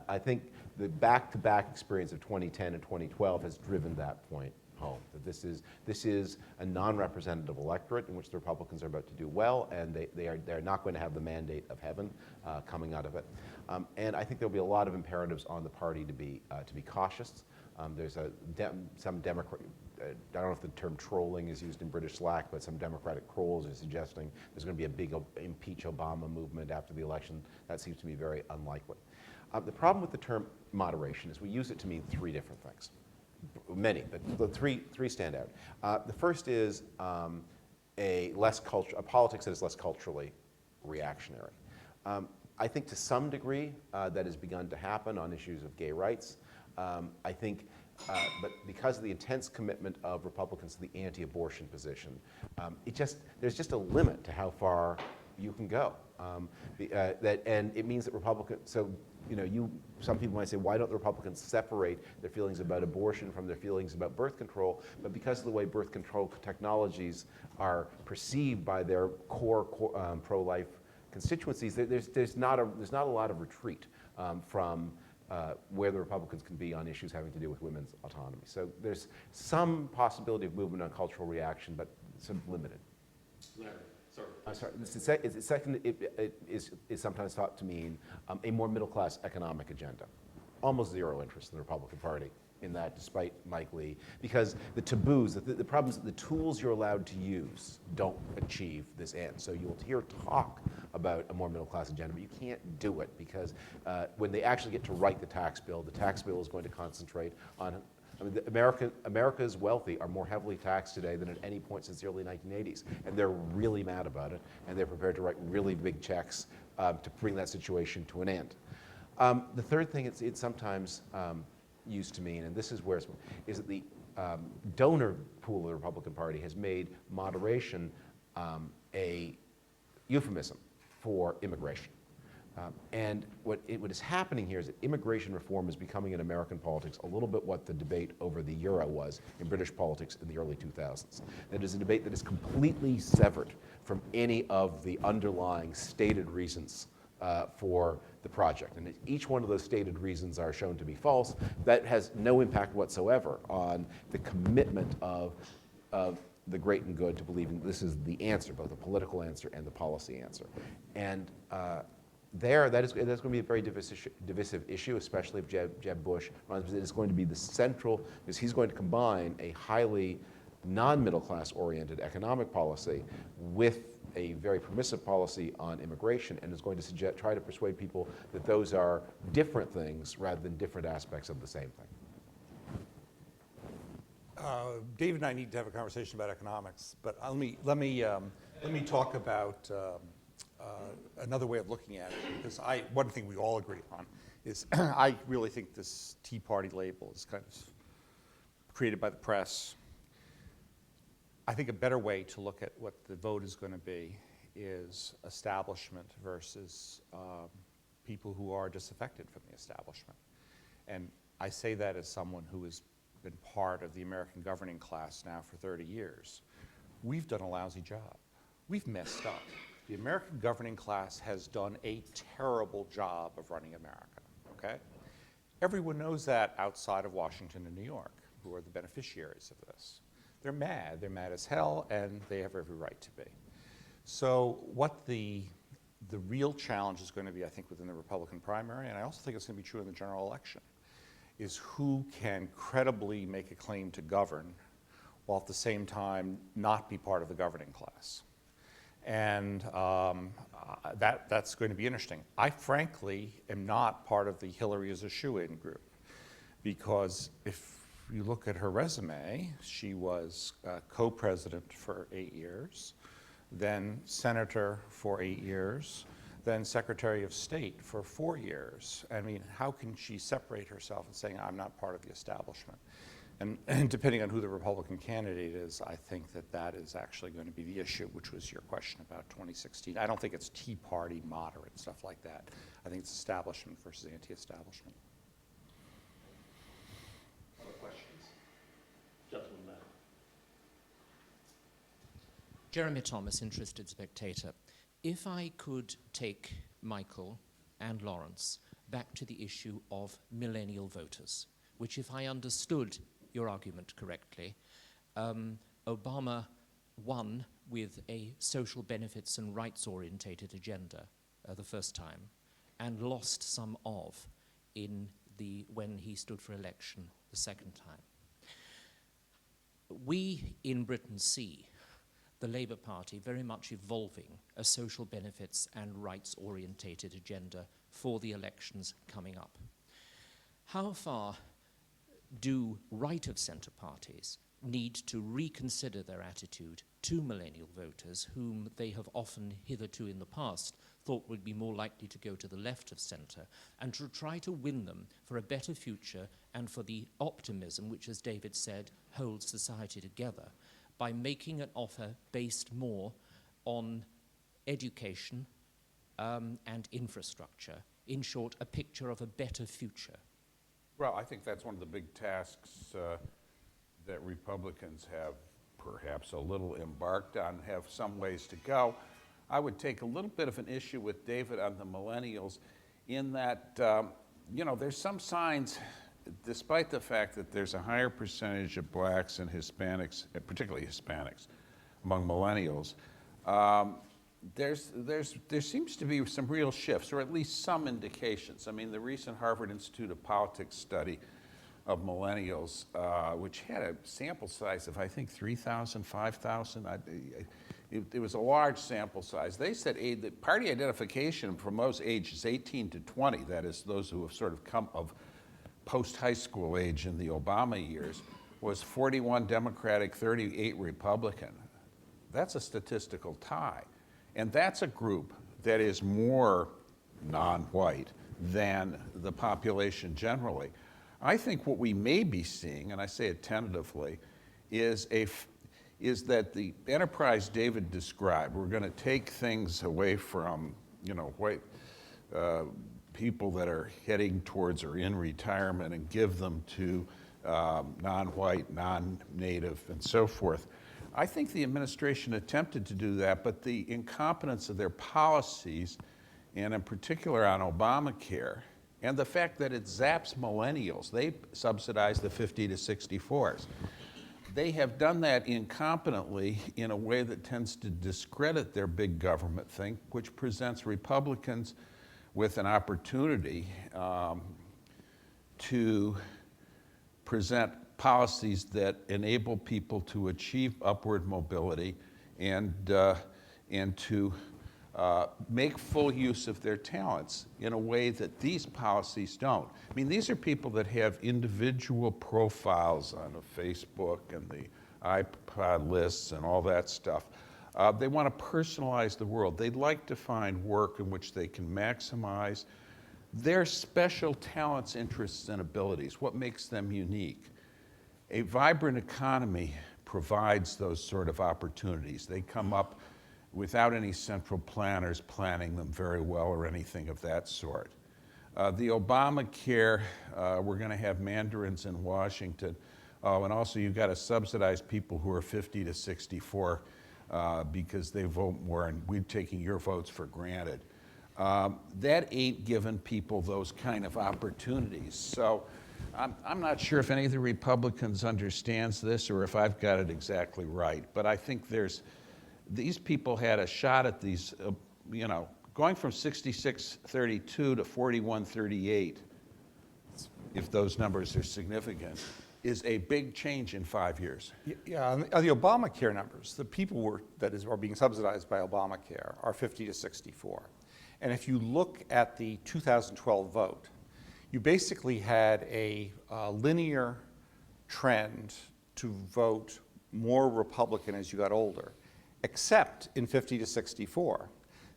I think the back-to-back experience of 2010 and 2012 has driven that point home, that this is a non-representative electorate in which the Republicans are about to do well, and they're not going to have the mandate of heaven coming out of it. And I think there'll be a lot of imperatives on the party to be cautious. There's some Democrat. I don't know if the term trolling is used in British Slack, but some Democratic trolls are suggesting there's going to be a big impeach Obama movement after the election. That seems to me very unlikely. The problem with the term moderation is we use it to mean three different things. Many, but the three stand out. The first is a politics that is less culturally reactionary. I think to some degree that has begun to happen on issues of gay rights. I think but because of the intense commitment of Republicans to the anti-abortion position, there's just a limit to how far you can go. And it means that Republicans, some people might say, why don't the Republicans separate their feelings about abortion from their feelings about birth control? But because of the way birth control technologies are perceived by their core pro-life constituencies, there's not a lot of retreat from where the Republicans can be on issues having to do with women's autonomy. So there's some possibility of movement on cultural reaction, but some limited. Larry, sorry. Second, it is sometimes thought to mean a more middle-class economic agenda. Almost zero interest in the Republican Party in that, despite Mike Lee, because the taboos, the problems, the tools you're allowed to use don't achieve this end. So you'll hear talk about a more middle-class agenda, but you can't do it because when they actually get to write the tax bill is going to concentrate on, America's wealthy are more heavily taxed today than at any point since the early 1980s, and they're really mad about it, and they're prepared to write really big checks to bring that situation to an end. The third thing it's sometimes used to mean, and this is where is that the donor pool of the Republican Party has made moderation a euphemism for immigration. And what is happening here is that immigration reform is becoming in American politics a little bit what the debate over the euro was in British politics in the early 2000s. That is a debate that is completely severed from any of the underlying stated reasons for the project. And each one of those stated reasons are shown to be false. That has no impact whatsoever on the commitment of the great and good to believing this is the answer, both the political answer and the policy answer. And that's going to be a very divisive issue, especially if Jeb Bush runs. It is going to be the central, because he's going to combine a highly non-middle class oriented economic policy with a very permissive policy on immigration, and is going to try to persuade people that those are different things rather than different aspects of the same thing. David and I need to have a conversation about economics, but let me talk about another way of looking at it. Because one thing we all agree on is I really think this Tea Party label is kind of created by the press. I think a better way to look at what the vote is going to be is establishment versus people who are disaffected from the establishment. And I say that as someone who has been part of the American governing class now for 30 years. We've done a lousy job. We've messed up. The American governing class has done a terrible job of running America, okay? Everyone knows that outside of Washington and New York, who are the beneficiaries of this. They're mad as hell, and they have every right to be. So what the real challenge is going to be, I think, within the Republican primary, and I also think it's going to be true in the general election, is who can credibly make a claim to govern while at the same time not be part of the governing class. And that's going to be interesting. I frankly am not part of the Hillary is a shoo-in group, because if you look at her resume, she was co-president for 8 years, then senator for 8 years, then Secretary of State for 4 years. I mean, how can she separate herself and saying, I'm not part of the establishment? And depending on who the Republican candidate is, I think that is actually going to be the issue, which was your question about 2016. I don't think it's Tea Party, moderate, stuff like that. I think it's establishment versus anti-establishment. Other questions? Gentleman there. Jeremy Thomas, Interested Spectator. If I could take Michael and Lawrence back to the issue of millennial voters, which, if I understood your argument correctly, Obama won with a social benefits and rights-orientated agenda the first time, and lost some of when he stood for election the second time. We in Britain see the Labour Party very much evolving a social benefits and rights-orientated agenda for the elections coming up. How far do right-of-centre parties need to reconsider their attitude to millennial voters, whom they have often hitherto in the past thought would be more likely to go to the left of centre, and to try to win them for a better future and for the optimism which, as David said, holds society together, by making an offer based more on education and infrastructure. In short, a picture of a better future. Well, I think that's one of the big tasks that Republicans have perhaps a little embarked on, have some ways to go. I would take a little bit of an issue with David on the millennials in that, there's some signs, despite the fact that there's a higher percentage of blacks and Hispanics, particularly Hispanics, among millennials, there seems to be some real shifts, or at least some indications. I mean, the recent Harvard Institute of Politics study of millennials, which had a sample size of, I think, 3,000, 5,000. It was a large sample size. They said the party identification from those ages 18 to 20, that is, those who have sort of come of post-high school age in the Obama years, was 41 Democratic, 38 Republican. That's a statistical tie. And that's a group that is more non-white than the population generally. I think what we may be seeing, and I say it tentatively, is that the enterprise David described, we're going to take things away from, white people that are heading towards or in retirement and give them to non-white, non-native, and so forth. I think the administration attempted to do that, but the incompetence of their policies, and in particular on Obamacare, and the fact that it zaps millennials, they subsidize the 50 to 64s. They have done that incompetently in a way that tends to discredit their big government thing, which presents Republicans with an opportunity to present policies that enable people to achieve upward mobility and to make full use of their talents in a way that these policies don't. I mean, these are people that have individual profiles on Facebook and the iPod lists and all that stuff. They want to personalize the world. They'd like to find work in which they can maximize their special talents, interests, and abilities, what makes them unique. A vibrant economy provides those sort of opportunities. They come up without any central planners planning them very well or anything of that sort. The Obamacare, we're going to have mandarins in Washington. Oh, and also you've got to subsidize people who are 50 to 64 because they vote more, and we're taking your votes for granted. That ain't giving people those kind of opportunities. So I'm not sure if any of the Republicans understands this or if I've got it exactly right, but I think these people had a shot at these, going from 66-32 to 41-38, if those numbers are significant, is a big change in 5 years. Yeah, on the Obamacare numbers, the people that are being subsidized by Obamacare are 50 to 64. And if you look at the 2012 vote, you basically had a linear trend to vote more Republican as you got older, except in 50 to 64.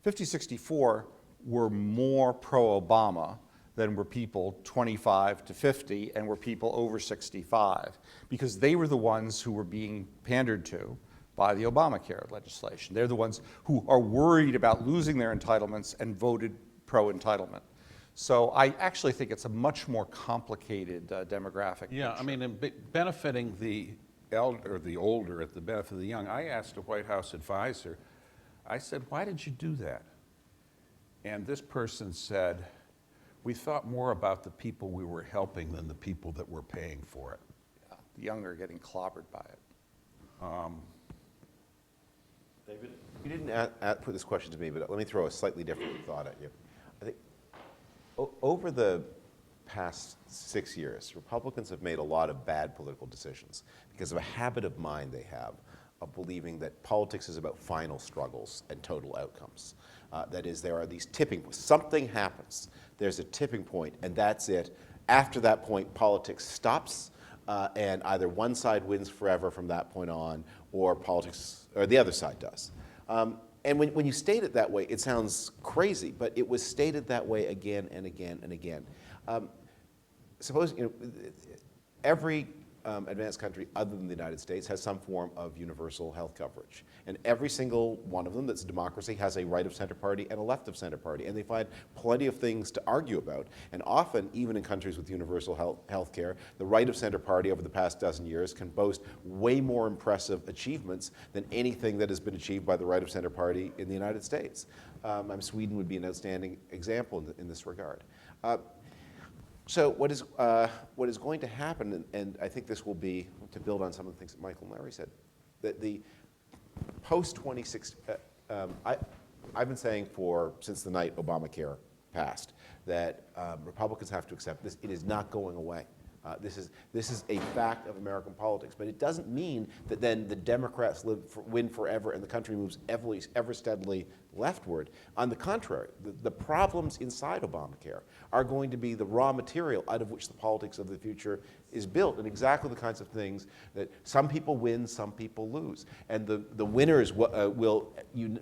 50-64 were more pro-Obama than were people 25 to 50 and were people over 65, because they were the ones who were being pandered to by the Obamacare legislation. They're the ones who are worried about losing their entitlements and voted pro-entitlement. So I actually think it's a much more complicated demographic. Yeah, picture. I mean, in benefiting the older at the benefit of the young, I asked a White House advisor, I said, why did you do that? And this person said, we thought more about the people we were helping than the people that were paying for it. Yeah, the young are getting clobbered by it. David, you didn't put this question to me, but let me throw a slightly different thought at you. I think over the past 6 years, Republicans have made a lot of bad political decisions because of a habit of mind they have of believing that politics is about final struggles and total outcomes. That is, there are these tipping points. Something happens. There's a tipping point, and that's it. After that point, politics stops. and either one side wins forever from that point on, or politics, or the other side does. And when you state it that way, it sounds crazy, but it was stated that way again and again and again. Suppose, every advanced country other than the United States has some form of universal health coverage. And every single one of them that's a democracy has a right of center party and a left of center party. And they find plenty of things to argue about. And often, even in countries with universal health care, the right of center party over the past dozen years can boast way more impressive achievements than anything that has been achieved by the right of center party in the United States. Sweden would be an outstanding example in this regard. So what is going to happen, and I think this will be, to build on some of the things that Michael and Larry said, that the post-2016, I've been saying since the night Obamacare passed, that Republicans have to accept this. It is not going away. This is a fact of American politics, but it doesn't mean that then the Democrats win forever and the country moves ever steadily leftward. On the contrary, the problems inside Obamacare are going to be the raw material out of which the politics of the future is built, and exactly the kinds of things that some people win, some people lose. And the winners will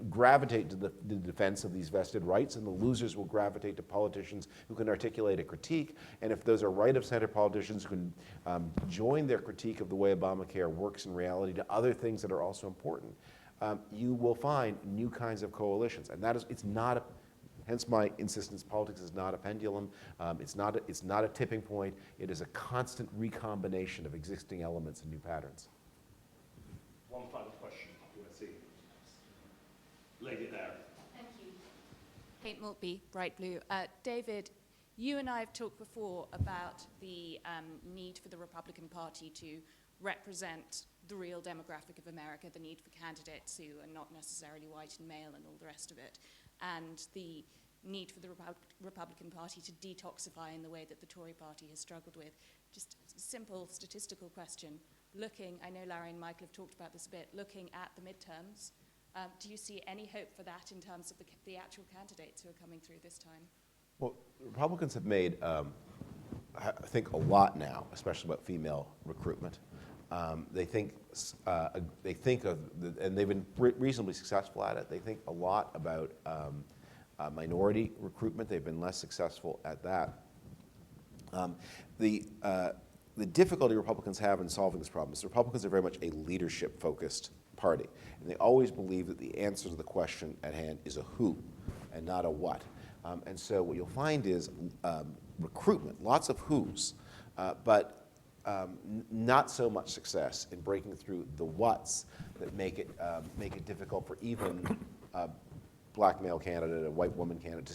gravitate to the defense of these vested rights, and the losers will gravitate to politicians who can articulate a critique. And if those are right-of-center politicians who can join their critique of the way Obamacare works in reality to other things that are also important, you will find new kinds of coalitions. And it's not a, hence my insistence, politics is not a pendulum. It's not a tipping point. It is a constant recombination of existing elements and new patterns. One final question. You want to see? Lady there. Thank you. Kate Maltby, Bright Blue. David, you and I have talked before about the need for the Republican Party to represent the real demographic of America, the need for candidates who are not necessarily white and male and all the rest of it, and the need for the Republican Party to detoxify in the way that the Tory party has struggled with. Just a simple statistical question. I know Larry and Michael have talked about this a bit, looking at the midterms, do you see any hope for that in terms of the actual candidates who are coming through this time? Well, Republicans have made, I think, a lot now, especially about female recruitment. They think of, and they've been reasonably successful at it. They think a lot about minority recruitment. They've been less successful at that. The difficulty Republicans have in solving this problem is Republicans are very much a leadership-focused party, and they always believe that the answer to the question at hand is a who and not a what. And so what you'll find is recruitment, lots of who's, but not so much success in breaking through the whats that make it difficult for even a black male candidate, a white woman candidate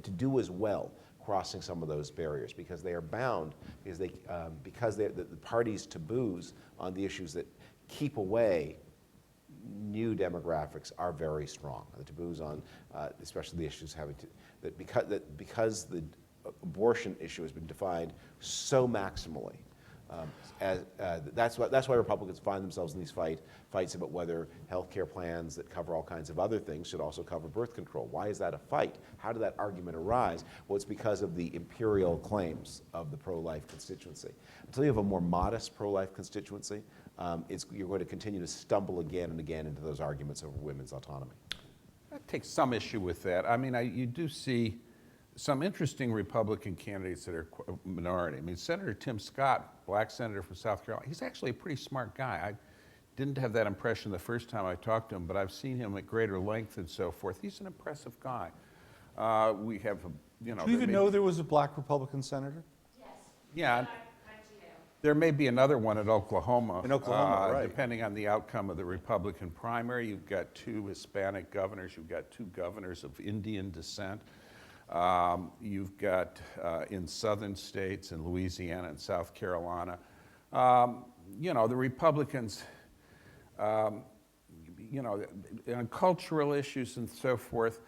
to do as well, crossing some of those barriers, because they are bound, because the party's taboos on the issues that keep away new demographics are very strong. The taboos on, especially the issues because the abortion issue has been defined so maximally. That's why Republicans find themselves in these fights about whether health care plans that cover all kinds of other things should also cover birth control. Why is that a fight? How did that argument arise? Well, it's because of the imperial claims of the pro-life constituency. Until you have a more modest pro-life constituency, you're going to continue to stumble again and again into those arguments over women's autonomy. I take some issue with that. I mean, you do see some interesting Republican candidates that are minority. I mean, Senator Tim Scott, black senator from South Carolina, he's actually a pretty smart guy. I didn't have that impression the first time I talked to him, but I've seen him at greater length and so forth. He's an impressive guy. We have, Do you even know there was a black Republican senator? Yes. Yeah. There may be another one at Oklahoma. In Oklahoma, right. Depending on the outcome of the Republican primary. You've got 2 Hispanic governors. You've got 2 governors of Indian descent. You've got in southern states, in Louisiana and South Carolina. The Republicans, on cultural issues and so forth,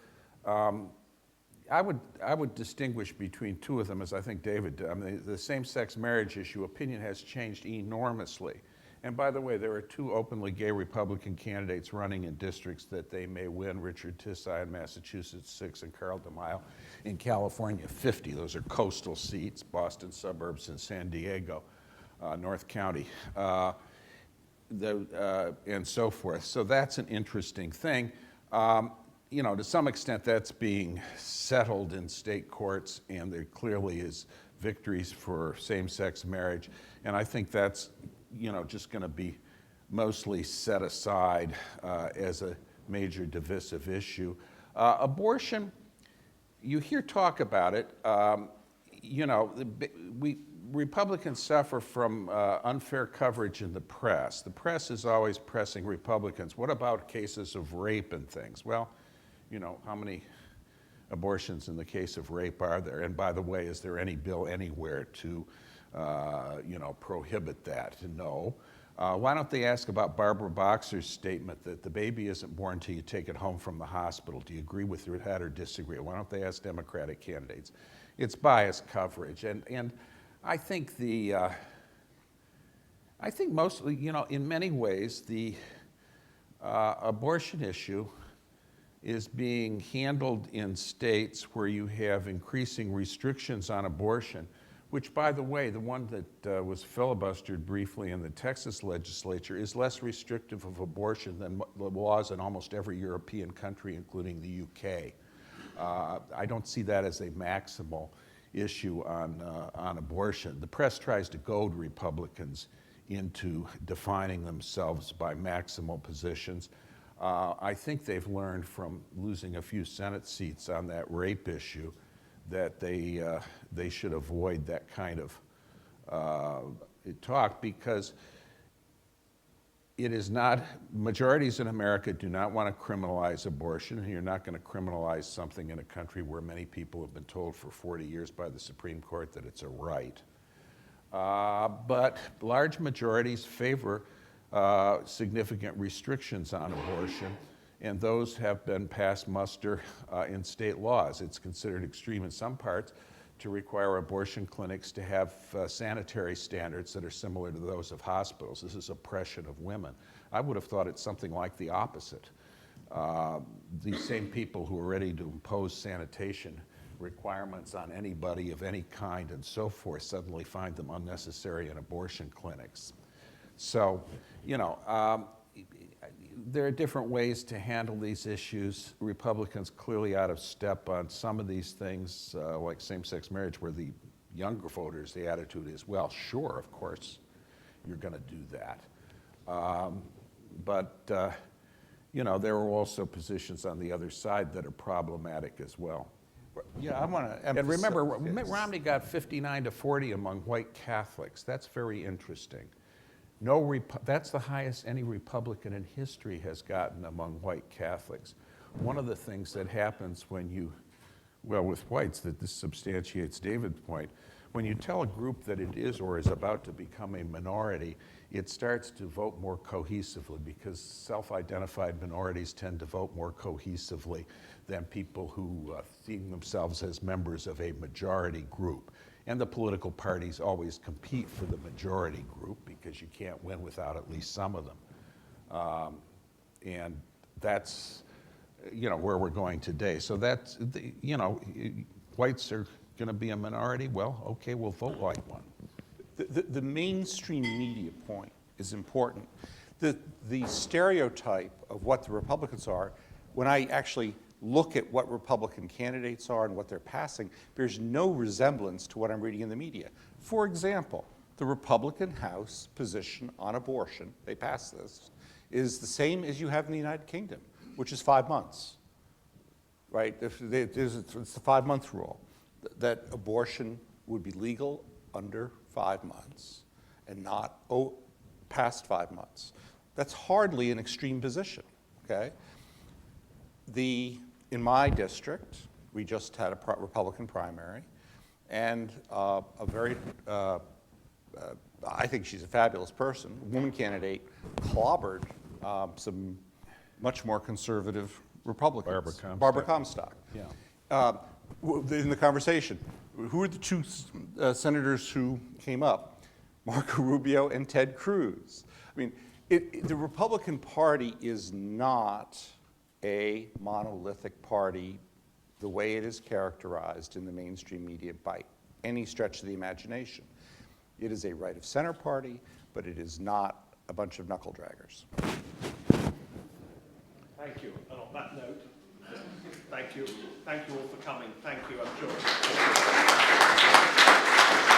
I would distinguish between 2 of them, as I think David did. I mean, the same-sex marriage issue, opinion has changed enormously. And by the way, there are 2 openly gay Republican candidates running in districts that they may win: Richard Tisai in Massachusetts, 6, and Carl DeMaio in California, 50. Those are coastal seats, Boston suburbs and San Diego. North County, and so forth. So that's an interesting thing. You know, to some extent that's being settled in state courts, and there clearly is victories for same-sex marriage, and I think that's, you know, just going to be mostly set aside as a major divisive issue. Abortion, you hear talk about it. You know, Republicans suffer from unfair coverage in the press. The press is always pressing Republicans. What about cases of rape and things? Well, you know, how many abortions in the case of rape are there? And by the way, is there any bill anywhere to, you know, prohibit that? No. Why don't they ask about Barbara Boxer's statement that the baby isn't born until you take it home from the hospital? Do you agree with that or disagree? Why don't they ask Democratic candidates? It's biased coverage, and I think I think mostly, you know, in many ways, the abortion issue is being handled in states where you have increasing restrictions on abortion, which, by the way, the one that was filibustered briefly in the Texas legislature is less restrictive of abortion than the laws in almost every European country, including the UK. I don't see that as a maximal issue on abortion. The press tries to goad Republicans into defining themselves by maximal positions. I think they've learned from losing a few Senate seats on that rape issue that they should avoid that kind of talk, because it is not, majorities in America do not want to criminalize abortion, and you're not going to criminalize something in a country where many people have been told for 40 years by the Supreme Court that it's a right. But large majorities favor significant restrictions on abortion, and those have been passed muster in state laws. It's considered extreme in some parts to require abortion clinics to have sanitary standards that are similar to those of hospitals. This is oppression of women. I would have thought it's something like the opposite. These same people who are ready to impose sanitation requirements on anybody of any kind and so forth suddenly find them unnecessary in abortion clinics. So, you know, there are different ways to handle these issues. Republicans clearly out of step on some of these things, like same-sex marriage, where the younger voters, the attitude is, well, sure, of course, you're going to do that. But you know, there are also positions on the other side that are problematic as well. Yeah, I want to emphasize. And remember, Mitt Romney got 59 to 40 among white Catholics. That's very interesting. That's the highest any Republican in history has gotten among white Catholics. One of the things that happens when you, well, with whites, that this substantiates David's point, when you tell a group that it is or is about to become a minority, it starts to vote more cohesively, because self-identified minorities tend to vote more cohesively than people who see themselves as members of a majority group. And the political parties always compete for the majority group, because you can't win without at least some of them. And that's, you know, where we're going today. So that's, you know, whites are going to be a minority. Well, okay, we'll vote like one. The mainstream media point is important. The stereotype of what the Republicans are, when I actually look at what Republican candidates are and what they're passing, there's no resemblance to what I'm reading in the media. For example, the Republican House position on abortion, they passed this, is the same as you have in the United Kingdom, which is 5 months, right? It's the 5-month rule, that abortion would be legal under 5 months and not past 5 months. That's hardly an extreme position, okay? In my district, we just had a Republican primary, and a very, I think she's a fabulous person, woman candidate, clobbered some much more conservative Republicans. Barbara Comstock. Yeah. In the conversation, who are the two senators who came up? Marco Rubio and Ted Cruz. I mean, the Republican Party is not a monolithic party the way it is characterized in the mainstream media by any stretch of the imagination. It is a right-of-center party, but it is not a bunch of knuckle draggers. Thank you. And on that note, thank you. Thank you all for coming. Thank you, I'm sure.